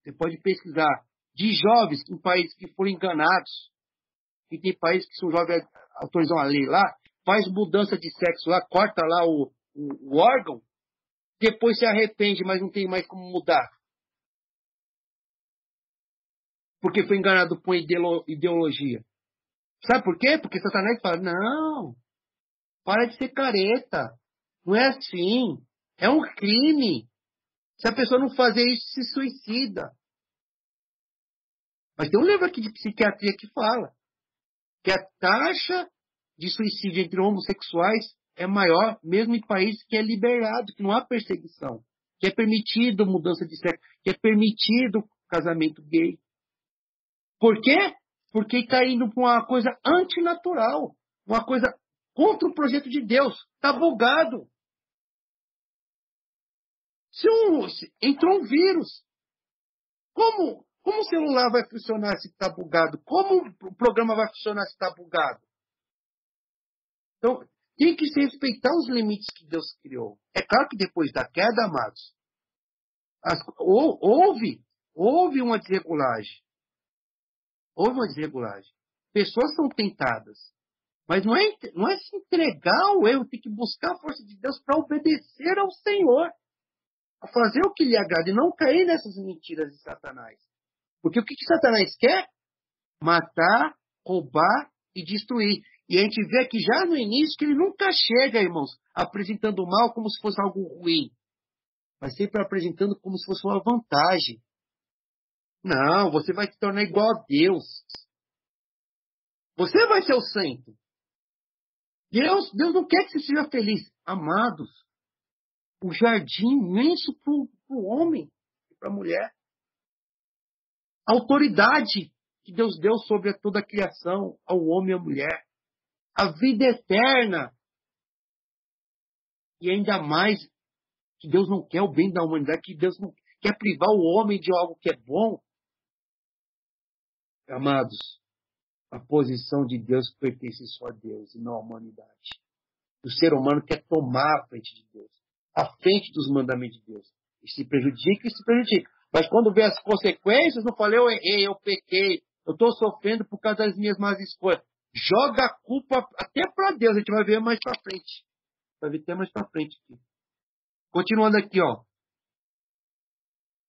A: você pode pesquisar, de jovens em países que foram enganados, e tem países que são jovens, autorizam a lei lá, faz mudança de sexo lá, corta lá o órgão, depois se arrepende, mas não tem mais como mudar. Porque foi enganado por ideologia. Sabe por quê? Porque Satanás fala, não, para de ser careta. Não é assim. É um crime. Se a pessoa não fazer isso, se suicida. Mas tem um livro aqui de psiquiatria que fala que a taxa de suicídio entre homossexuais é maior, mesmo em países que é liberado, que não há perseguição, que é permitido mudança de sexo, que é permitido casamento gay. Por quê? Porque está indo para uma coisa antinatural, uma coisa contra o projeto de Deus. Está bugado. Entrou um vírus. Como o celular vai funcionar se está bugado? Como o programa vai funcionar se está bugado? Então, tem que se respeitar os limites que Deus criou. É claro que depois da queda, amados, houve uma desregulagem. Houve uma desregulagem. Pessoas são tentadas. Mas não é se entregar ao erro, tem que buscar a força de Deus para obedecer ao Senhor. A fazer o que lhe agrada e não cair nessas mentiras de Satanás. Porque o que Satanás quer? Matar, roubar e destruir. E a gente vê aqui já no início que ele nunca chega, irmãos, apresentando o mal como se fosse algo ruim. Mas sempre apresentando como se fosse uma vantagem. Não, você vai se tornar igual a Deus. Você vai ser o santo. Deus não quer que você seja feliz. Amados, o jardim imenso para o homem e para a mulher. A autoridade que Deus deu sobre toda a criação, ao homem e à mulher. A vida eterna. E ainda mais, que Deus não quer o bem da humanidade, que Deus não quer privar o homem de algo que é bom. Amados, a posição de Deus pertence só a Deus e não à humanidade. O ser humano quer tomar a frente de Deus, a frente dos mandamentos de Deus. E se prejudica. Mas quando vê as consequências, não fala, eu errei, eu pequei, eu estou sofrendo por causa das minhas más escolhas. Joga a culpa até para Deus, a gente vai ver mais para frente. Vai ver até mais para frente aqui. Continuando aqui, ó.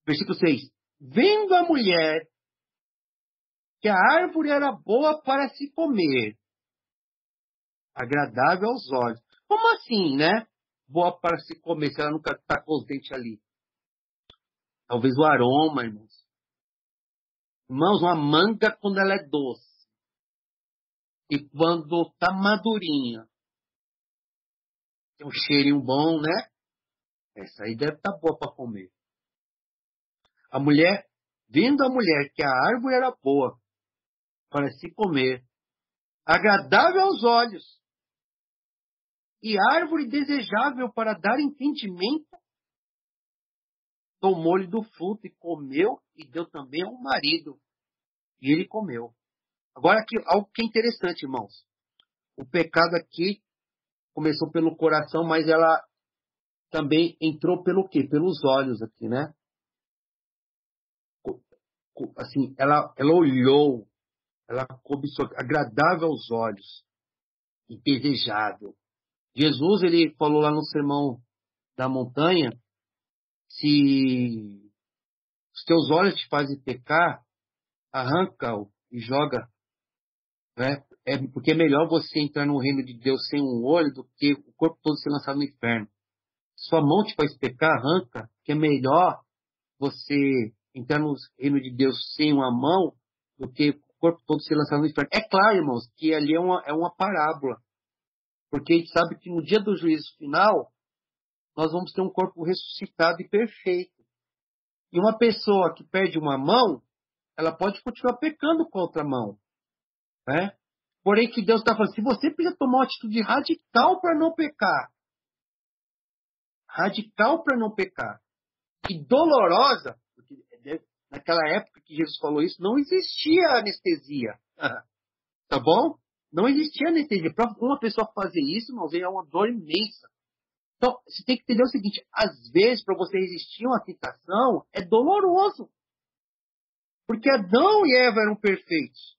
A: Versículo 6. Vendo a mulher que a árvore era boa para se comer, agradável aos olhos. Como assim, né? Boa para se comer, se ela nunca está com os dentes ali. Talvez o aroma, irmãos. Irmãos, uma manga quando ela é doce. E quando está madurinha. Tem um cheirinho bom, né? Essa aí deve estar boa para comer. Vendo a mulher que a árvore era boa para se comer, agradável aos olhos, e árvore desejável para dar entendimento, tomou-lhe do fruto e comeu, e deu também ao marido. E ele comeu. Agora, aqui, algo que é interessante, irmãos. O pecado aqui começou pelo coração, mas ela também entrou pelo quê? Pelos olhos aqui, né? Assim, ela olhou, ela cobiçou, agradável aos olhos e desejável. Jesus, ele falou lá no Sermão da Montanha, se os teus olhos te fazem pecar, arranca-o e joga, né? Porque é melhor você entrar no reino de Deus sem um olho do que o corpo todo ser lançado no inferno. Sua mão te faz pecar, arranca, que é melhor você entrar no reino de Deus sem uma mão do que o corpo todo ser lançado no inferno. É claro, irmãos, que ali é uma parábola. Porque a gente sabe que no dia do juízo final, nós vamos ter um corpo ressuscitado e perfeito. E uma pessoa que perde uma mão, ela pode continuar pecando com a outra mão. Né? Porém, que Deus está falando, se você precisa tomar uma atitude radical para não pecar, radical para não pecar, e dolorosa, porque naquela época que Jesus falou isso, não existia anestesia. Tá bom? Não existia anestesia. Para uma pessoa fazer isso, irmãos, é uma dor imensa. Então, você tem que entender o seguinte, às vezes, para você resistir a uma tentação, é doloroso. Porque Adão e Eva eram perfeitos.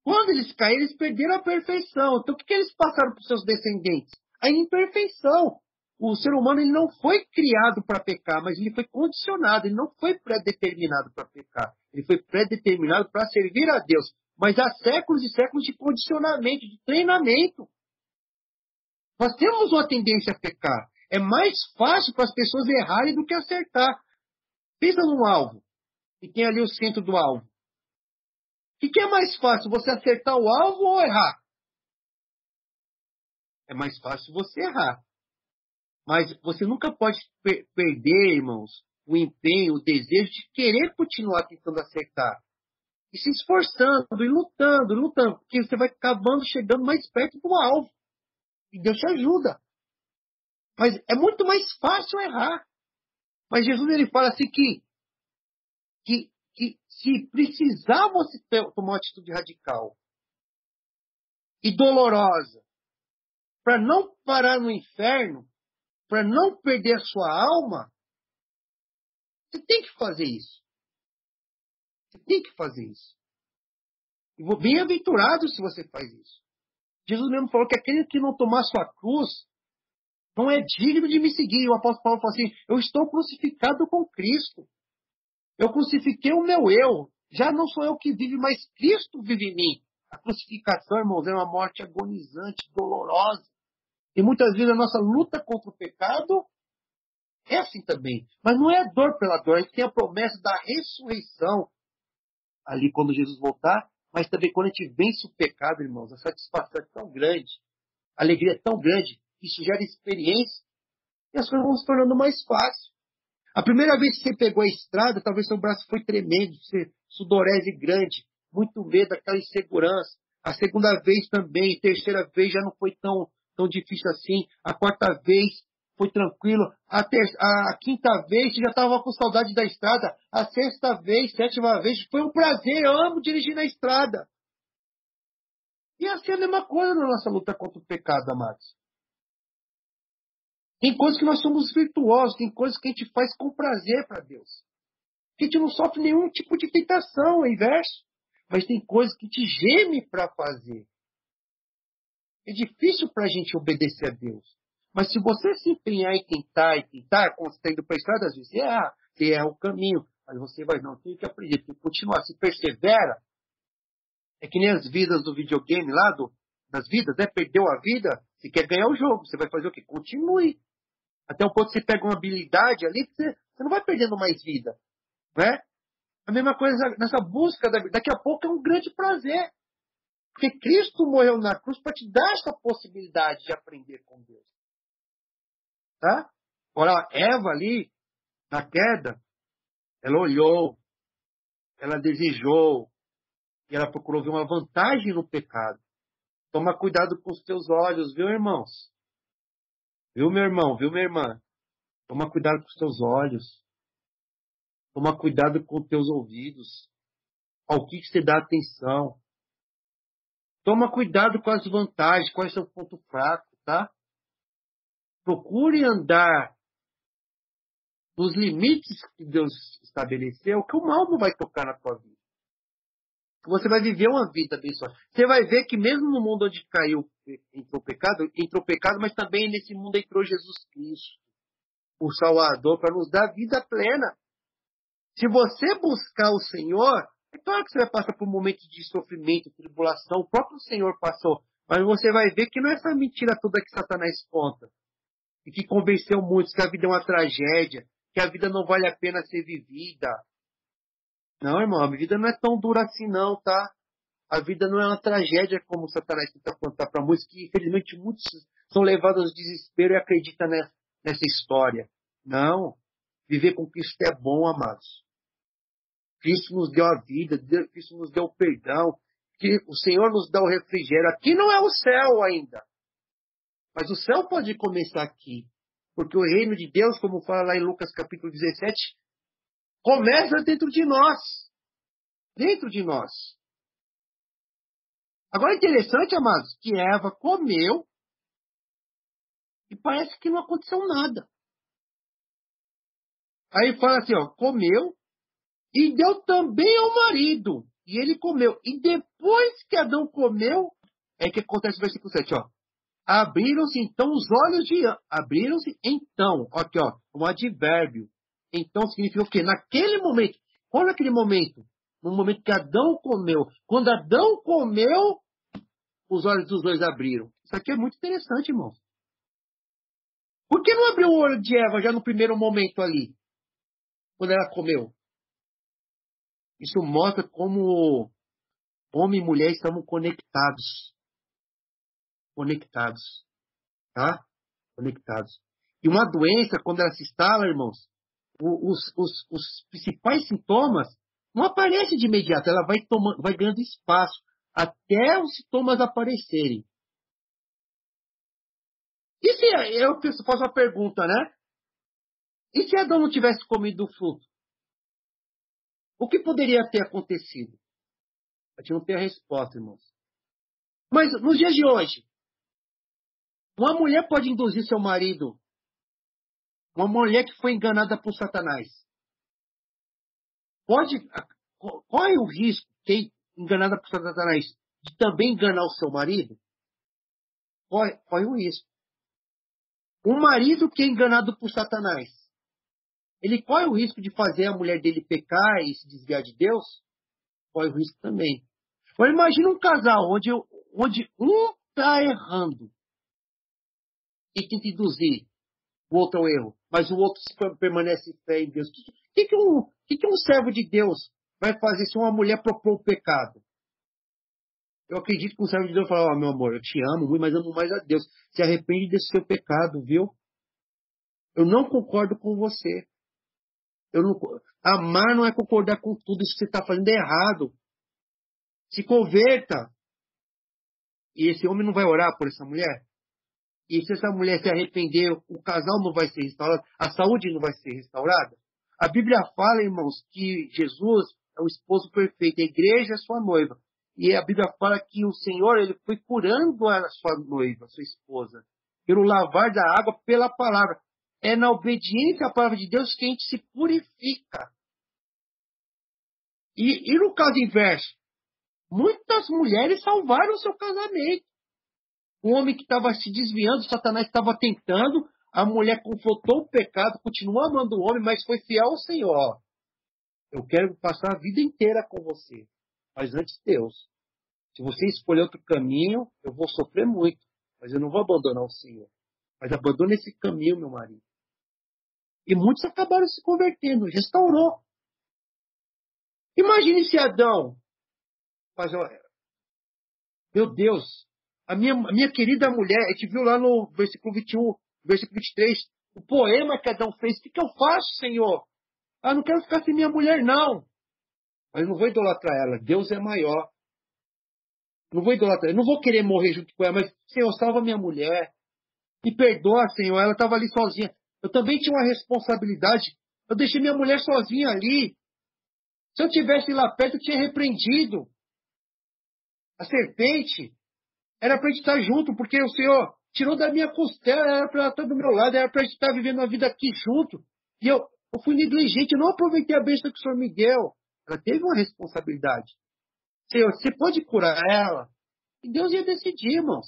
A: Quando eles caíram, eles perderam a perfeição. Então, o que eles passaram para os seus descendentes? A imperfeição. O ser humano ele não foi criado para pecar, mas ele foi condicionado. Ele não foi predeterminado para pecar. Ele foi predeterminado para servir a Deus. Mas há séculos e séculos de condicionamento, de treinamento. Nós temos uma tendência a pecar. É mais fácil para as pessoas errarem do que acertar. Pensa num alvo. E tem ali o centro do alvo. O que é mais fácil, você acertar o alvo ou errar? É mais fácil você errar. Mas você nunca pode perder, irmãos, o empenho, o desejo de querer continuar tentando acertar. E se esforçando, e lutando, porque você vai acabando chegando mais perto do alvo. E Deus te ajuda. Mas é muito mais fácil errar. Mas Jesus ele fala assim que que se precisar você tomar uma atitude radical e dolorosa, para não parar no inferno, para não perder a sua alma, você tem que fazer isso. Você tem que fazer isso. E bem-aventurado se você faz isso. Jesus mesmo falou que aquele que não tomar sua cruz não é digno de me seguir. E o apóstolo Paulo falou assim, eu estou crucificado com Cristo. Eu crucifiquei o meu eu. Já não sou eu que vive, mas Cristo vive em mim. A crucificação, irmãos, é uma morte agonizante, dolorosa. E muitas vezes a nossa luta contra o pecado é assim também. Mas não é dor pela dor. A gente tem a promessa da ressurreição ali quando Jesus voltar. Mas também quando a gente vence o pecado, irmãos, a satisfação é tão grande, a alegria é tão grande, que isso gera experiência e as coisas vão se tornando mais fáceis. A primeira vez que você pegou a estrada, talvez seu braço foi tremendo, você sudorese grande, muito medo, aquela insegurança. A segunda vez também, terceira vez já não foi tão difícil assim. A quarta vez foi tranquilo. A quinta vez você já estava com saudade da estrada. A sexta vez, sétima vez, foi um prazer, eu amo dirigir na estrada. E assim é a mesma coisa na nossa luta contra o pecado, amados. Tem coisas que nós somos virtuosos, tem coisas que a gente faz com prazer para Deus. A gente não sofre nenhum tipo de tentação, é inverso. Mas tem coisas que te geme para fazer. É difícil para a gente obedecer a Deus. Mas se você se empenhar e tentar, como você está indo para a estrada, às vezes você erra o caminho. Mas você vai, não, tem que aprender, tem que continuar. Se persevera, é que nem as vidas do videogame lá, das vidas, né? Perdeu a vida, você quer ganhar o jogo. Você vai fazer o quê? Continue. Até o ponto que você pega uma habilidade ali, que você não vai perdendo mais vida. Né? A mesma coisa nessa busca da vida. Daqui a pouco é um grande prazer. Porque Cristo morreu na cruz para te dar essa possibilidade de aprender com Deus. Tá? Agora, Eva ali, na queda, ela olhou, ela desejou, e ela procurou ver uma vantagem no pecado. Toma cuidado com os teus olhos, viu, irmãos? Viu, meu irmão? Viu, minha irmã? Toma cuidado com os teus olhos. Toma cuidado com os teus ouvidos. Ao que você dá atenção. Toma cuidado com as vantagens, qual é o seu ponto fraco, tá? Procure andar nos limites que Deus estabeleceu, que o mal não vai tocar na tua vida. Você vai viver uma vida abençoada. Você vai ver que mesmo no mundo onde entrou o pecado, mas também nesse mundo entrou Jesus Cristo, o Salvador, para nos dar vida plena. Se você buscar o Senhor, é claro que você vai passar por momentos de sofrimento, tribulação, o próprio Senhor passou, mas você vai ver que não é essa mentira toda que Satanás conta, e que convenceu muitos que a vida é uma tragédia, que a vida não vale a pena ser vivida. Não, irmão, a vida não é tão dura assim não, tá? A vida não é uma tragédia como Satanás tenta contar para muitos, que infelizmente muitos são levados ao desespero e acreditam nessa história. Não, viver com Cristo é bom, amados. Cristo nos deu a vida, Cristo nos deu o perdão, que o Senhor nos dá o refrigério. Aqui não é o céu ainda, mas o céu pode começar aqui, porque o reino de Deus, como fala lá em Lucas capítulo 17, começa dentro de nós. Dentro de nós. Agora é interessante, amados, que Eva comeu e parece que não aconteceu nada. Aí fala assim, ó, comeu e deu também ao marido. E ele comeu. E depois que Adão comeu, é que acontece o versículo 7, ó. Abriram-se então os olhos de... Abriram-se então, aqui ó, um advérbio. Então significa o quê? Naquele momento. Qual é aquele momento? No momento que Adão comeu. Quando Adão comeu, os olhos dos dois abriram. Isso aqui é muito interessante, irmãos. Por que não abriu o olho de Eva já no primeiro momento ali? Quando ela comeu? Isso mostra como homem e mulher estavam conectados. Conectados. Tá? Conectados. E uma doença, quando ela se instala, irmãos, os principais sintomas não aparecem de imediato. Ela vai ganhando espaço até os sintomas aparecerem. E se eu faço uma pergunta, né? E se Adão não tivesse comido o fruto? O que poderia ter acontecido? A gente não tem a resposta, irmãos. Mas nos dias de hoje, uma mulher pode induzir seu marido, uma mulher que foi enganada por Satanás, pode. Qual é o risco, quem enganada por Satanás, de também enganar o seu marido? Corre o risco. Um marido que é enganado por Satanás, ele corre o risco de fazer a mulher dele pecar e se desviar de Deus? Corre o risco também. Agora imagina um casal onde um está errando e tenta induzir o outro ao erro, mas o outro permanece fé em Deus. O que um servo de Deus vai fazer se uma mulher propor o pecado? Eu acredito que um servo de Deus fala, meu amor, eu te amo muito, mas amo mais a Deus. Se arrepende desse seu pecado, viu? Eu não concordo com você. Amar não é concordar com tudo. Isso que você está fazendo é errado. Se converta. E esse homem não vai orar por essa mulher? E se essa mulher se arrepender, o casal não vai ser restaurado? A saúde não vai ser restaurada? A Bíblia fala, irmãos, que Jesus é o esposo perfeito. A igreja é sua noiva. E a Bíblia fala que o Senhor ele foi curando a sua noiva, a sua esposa, pelo lavar da água, pela palavra. É na obediência à palavra de Deus que a gente se purifica. E no caso inverso, muitas mulheres salvaram o seu casamento. O homem que estava se desviando, Satanás estava tentando, a mulher confrontou o pecado, continuou amando o homem, mas foi fiel ao Senhor. Eu quero passar a vida inteira com você, mas antes Deus. Se você escolher outro caminho, eu vou sofrer muito, mas eu não vou abandonar o Senhor. Mas abandone esse caminho, meu marido. E muitos acabaram se convertendo, restaurou. Imagine se Adão faz, meu Deus, a minha querida mulher, a gente viu lá no versículo 21, versículo 23, o poema que Adão fez. O que eu faço, Senhor? Não quero ficar sem minha mulher, não. Mas eu não vou idolatrar ela. Deus é maior. Não vou idolatrar. Eu não vou querer morrer junto com ela, mas, Senhor, salva minha mulher. Me perdoa, Senhor. Ela estava ali sozinha. Eu também tinha uma responsabilidade. Eu deixei minha mulher sozinha ali. Se eu tivesse lá perto, eu tinha repreendido. A serpente era para a gente estar junto, porque o Senhor tirou da minha costela, era para ela estar do meu lado, era para a gente estar vivendo a vida aqui junto. E eu fui negligente, eu não aproveitei a bênção que o Senhor me deu. Ela teve uma responsabilidade. Senhor, você pode curar ela? E Deus ia decidir, irmãos.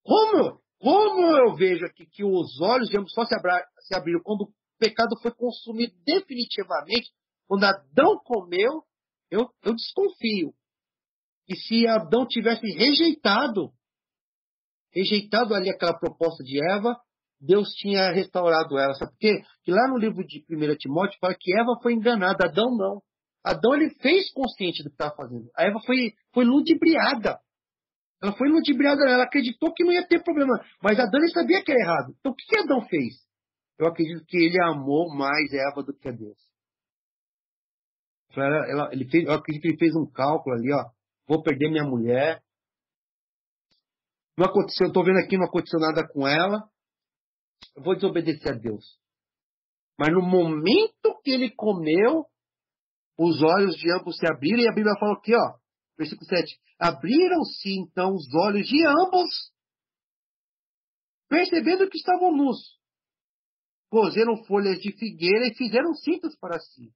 A: Como eu vejo aqui que os olhos de ambos só se abriram quando o pecado foi consumido definitivamente, quando Adão comeu, eu desconfio. E se Adão tivesse rejeitado ali aquela proposta de Eva, Deus tinha restaurado ela. Sabe por quê? Que lá no livro de 1 Timóteo fala que Eva foi enganada, Adão não. Adão ele fez consciente do que estava fazendo. A Eva foi ludibriada. Ela foi ludibriada, ela acreditou que não ia ter problema. Mas Adão ele sabia que era errado. Então o que Adão fez? Eu acredito que ele amou mais Eva do que a Deus. Eu acredito que ele fez um cálculo ali, ó. Vou perder minha mulher. Não aconteceu, eu estou vendo aqui, não aconteceu nada com ela. Eu vou desobedecer a Deus. Mas no momento que ele comeu, os olhos de ambos se abriram, e a Bíblia fala aqui, ó, versículo 7. Abriram-se então os olhos de ambos, percebendo que estavam nus. Cozeram folhas de figueira e fizeram cintas para si.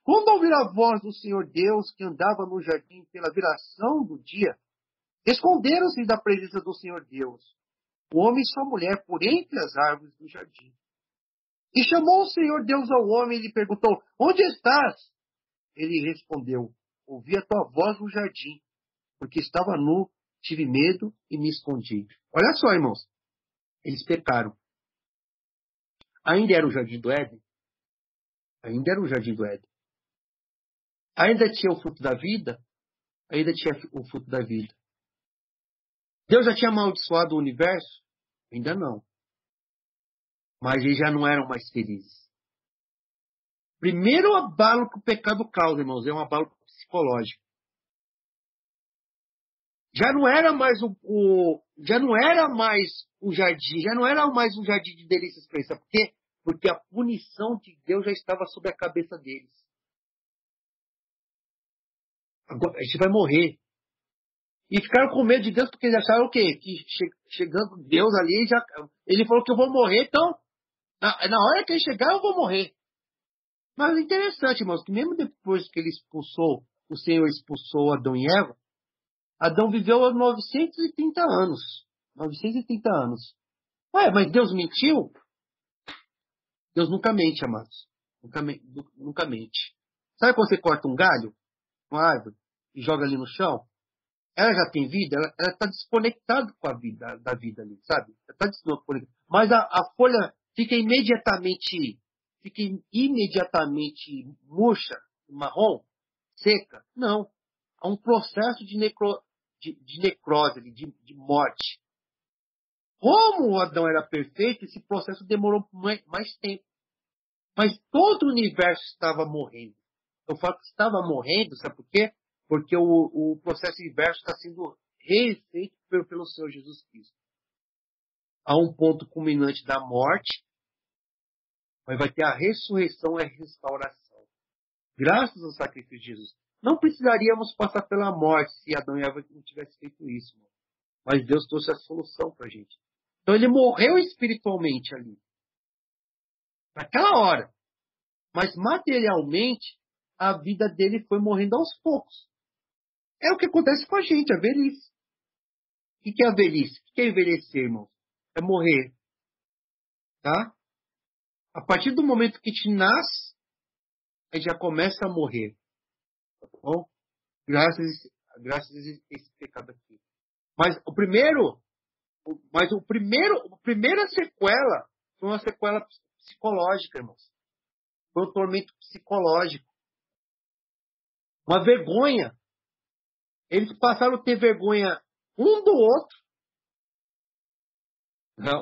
A: Quando ouviram a voz do Senhor Deus, que andava no jardim pela viração do dia, esconderam-se da presença do Senhor Deus, o homem e sua mulher, por entre as árvores do jardim. E chamou o Senhor Deus ao homem e lhe perguntou, onde estás? Ele respondeu, ouvi a tua voz no jardim, porque estava nu, tive medo e me escondi. Olha só, irmãos, eles pecaram. Ainda era o jardim do Éden? Ainda era o jardim do Éden. Ainda tinha o fruto da vida? Ainda tinha o fruto da vida. Deus já tinha amaldiçoado o universo? Ainda não. Mas eles já não eram mais felizes. Primeiro abalo que o pecado causa, irmãos, é um abalo psicológico. Já não era mais já não era mais o jardim, já não era mais um jardim de delícias para isso, porque Porque a punição de Deus já estava sobre a cabeça deles. Agora, a gente vai morrer. E ficaram com medo de Deus porque eles acharam o quê? Que chegando Deus ali, ele falou que eu vou morrer, então na hora que ele chegar eu vou morrer. Mas é interessante, irmãos, que mesmo depois que o Senhor expulsou Adão e Eva, Adão viveu 930 anos. 930 anos. Ué, mas Deus mentiu? Deus nunca mente, amados. Nunca mente. Sabe quando você corta um galho, uma árvore, e joga ali no chão? Ela já tem vida, ela está desconectada com a vida, da vida ali, sabe? Ela está desconectada. Mas a folha fica imediatamente murcha, marrom, seca. Não. Há um processo de necrose, de morte. Como o Adão era perfeito, esse processo demorou mais tempo. Mas todo o universo estava morrendo. Eu falo que estava morrendo, sabe por quê? Porque o processo inverso está sendo refeito pelo Senhor Jesus Cristo. Há um ponto culminante da morte, mas vai ter a ressurreição e a restauração. Graças ao sacrifício de Jesus. Não precisaríamos passar pela morte se Adão e Eva não tivessem feito isso. Mano. Mas Deus trouxe a solução para a gente. Então ele morreu espiritualmente ali. Naquela hora. Mas materialmente, a vida dele foi morrendo aos poucos. É o que acontece com a gente, a velhice. O que é a velhice? O que é envelhecer, irmão? É morrer. Tá? A partir do momento que te nasce, a gente já começa a morrer. Tá bom? Graças a esse pecado aqui. Mas a primeira sequela foi uma sequela psicológica, irmãos. Foi um tormento psicológico. Uma vergonha. Eles passaram a ter vergonha um do outro.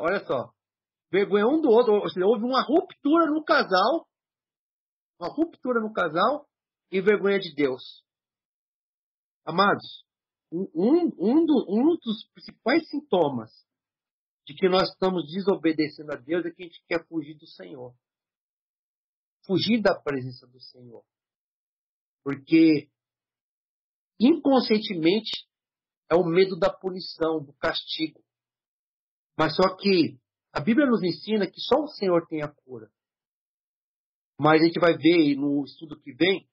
A: Olha só. Vergonha um do outro. Ou seja, houve uma ruptura no casal. Uma ruptura no casal e vergonha de Deus. Amados, um dos principais sintomas de que nós estamos desobedecendo a Deus é que a gente quer fugir do Senhor. Fugir da presença do Senhor. Porque inconscientemente é o medo da punição, do castigo. Mas só que a Bíblia nos ensina que só o Senhor tem a cura. Mas a gente vai ver no estudo que vem,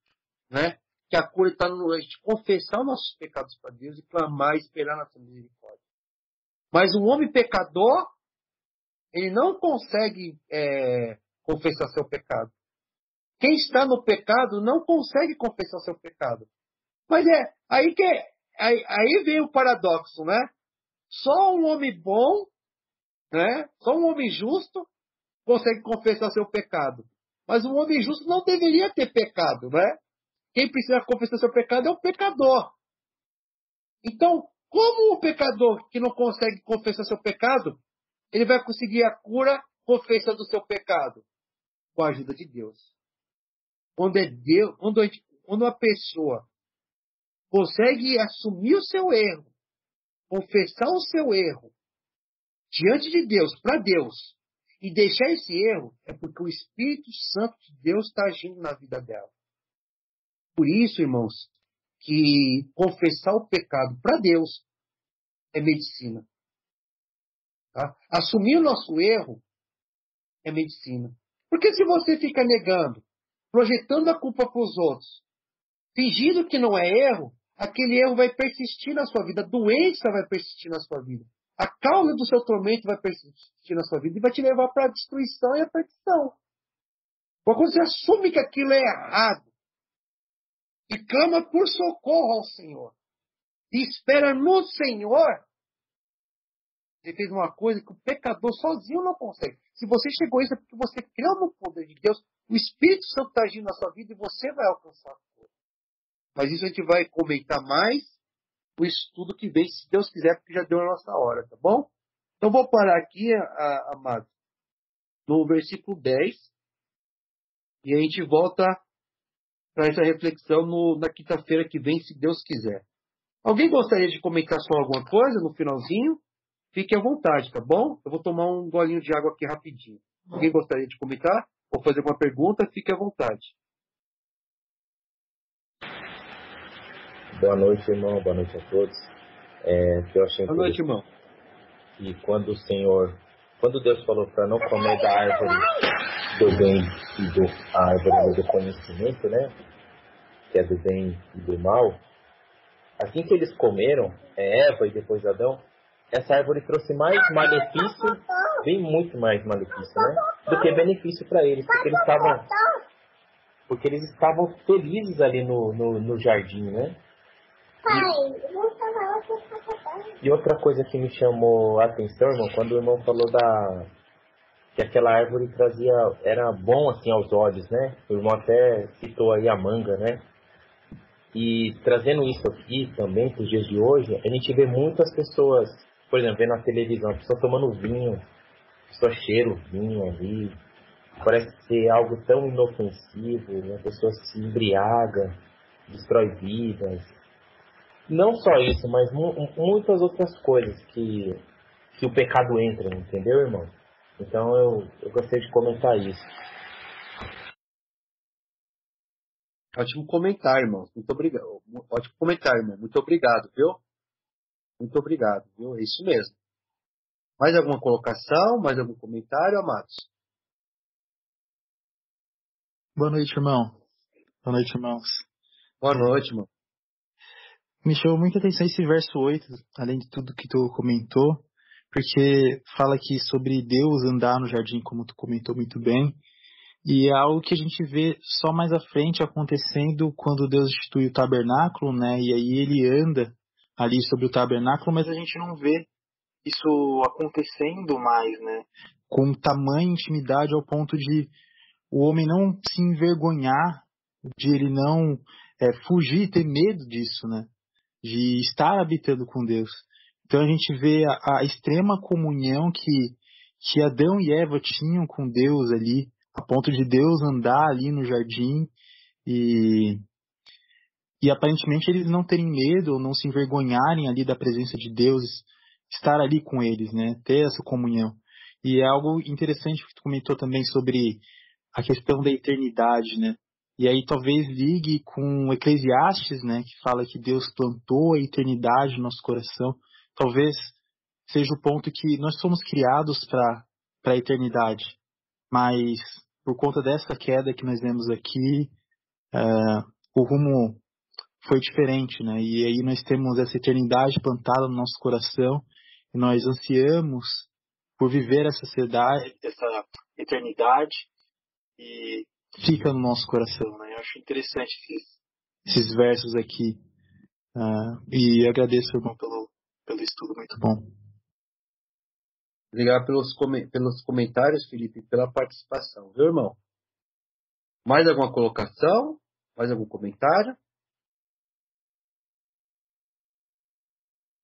A: né, que a cura está no a gente confessar os nossos pecados para Deus e clamar e esperar na sua misericórdia. Mas um homem pecador, ele não consegue confessar seu pecado. Quem está no pecado não consegue confessar seu pecado. Mas aí vem o paradoxo, né? Só um homem bom, né? Só um homem justo consegue confessar seu pecado. Mas um homem justo não deveria ter pecado, né? Quem precisa confessar seu pecado é o pecador. Então, como o pecador que não consegue confessar seu pecado, ele vai conseguir a cura confessando o seu pecado? Com a ajuda de Deus. Quando a pessoa consegue assumir o seu erro, confessar o seu erro diante de Deus, para Deus, e deixar esse erro, é porque o Espírito Santo de Deus está agindo na vida dela. Por isso, irmãos, que confessar o pecado para Deus é medicina. Tá? Assumir o nosso erro é medicina. Porque se você fica negando, projetando a culpa para os outros, fingindo que não é erro, aquele erro vai persistir na sua vida, a doença vai persistir na sua vida. A causa do seu tormento vai persistir na sua vida e vai te levar para a destruição e a perdição. Quando você assume que aquilo é errado e clama por socorro ao Senhor e espera no Senhor, você fez uma coisa que o pecador sozinho não consegue. Se você chegou a isso é porque você creu no poder de Deus, o Espírito Santo está agindo na sua vida e você vai alcançar a cura. Mas isso a gente vai comentar mais no estudo que vem, se Deus quiser, porque já deu a nossa hora, tá bom? Então vou parar aqui, amado, no versículo 10, e a gente volta para essa reflexão na quinta-feira que vem, se Deus quiser. Alguém gostaria de comentar só alguma coisa no finalzinho? Fique à vontade, tá bom? Eu vou tomar um golinho de água aqui rapidinho. Alguém gostaria de comentar? Ou fazer alguma pergunta? Fique à vontade.
B: Boa noite, irmão. Boa noite a todos. Eu achei
A: Boa noite, irmão.
B: que quando Deus falou para não comer da árvore do bem e a árvore do conhecimento, né, que é do bem e do mal, assim que eles comeram, Eva e depois Adão, essa árvore trouxe mais malefício, bem muito mais malefício, né, do que benefício para eles, porque eles estavam felizes ali no jardim, né? E outra coisa que me chamou a atenção, irmão, quando o irmão falou que aquela árvore era bom assim aos olhos, né? O irmão até citou aí a manga, né? E trazendo isso aqui também para os dias de hoje, a gente vê muitas pessoas, por exemplo, vendo na televisão, a pessoa tomando vinho, a pessoa cheira o vinho ali, parece ser algo tão inofensivo, né? A pessoa se embriaga, destrói vidas. Não só isso, mas muitas outras coisas que o pecado entra, entendeu, irmão? Então eu gostaria de comentar isso.
A: Ótimo comentário, irmão. Muito obrigado. Ótimo comentário, irmão. Muito obrigado, viu? Muito obrigado, viu? É isso mesmo. Mais alguma colocação? Mais algum comentário, amados?
C: Boa noite, irmão. Boa noite, irmãos.
A: Boa noite, irmão.
C: Me chamou muita atenção esse verso 8, além de tudo que tu comentou, porque fala aqui sobre Deus andar no jardim, como tu comentou muito bem, e é algo que a gente vê só mais à frente acontecendo quando Deus institui o tabernáculo, né? E aí ele anda ali sobre o tabernáculo, mas a gente não vê isso acontecendo mais, né? Com tamanha intimidade ao ponto de o homem não se envergonhar, de ele não fugir, ter medo disso, né? De estar habitando com Deus. Então a gente vê a extrema comunhão que Adão e Eva tinham com Deus ali, a ponto de Deus andar ali no jardim e, e aparentemente eles não terem medo ou não se envergonharem ali da presença de Deus, estar ali com eles, né? Ter essa comunhão. E é algo interessante que tu comentou também sobre a questão da eternidade, né? E aí talvez ligue com Eclesiastes, né, que fala que Deus plantou a eternidade no nosso coração. Talvez seja o ponto que nós somos criados para a eternidade, mas por conta dessa queda que nós vemos aqui, o rumo foi diferente, né? E aí nós temos essa eternidade plantada no nosso coração e nós ansiamos por viver essa eternidade e fica no nosso coração, né? Eu acho interessante esses versos aqui. E agradeço, irmão, pelo estudo, muito bom.
A: Obrigado pelos comentários, Felipe, e pela participação, viu, irmão? Mais alguma colocação? Mais algum comentário?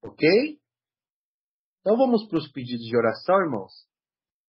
A: Ok? Então vamos para os pedidos de oração, irmãos.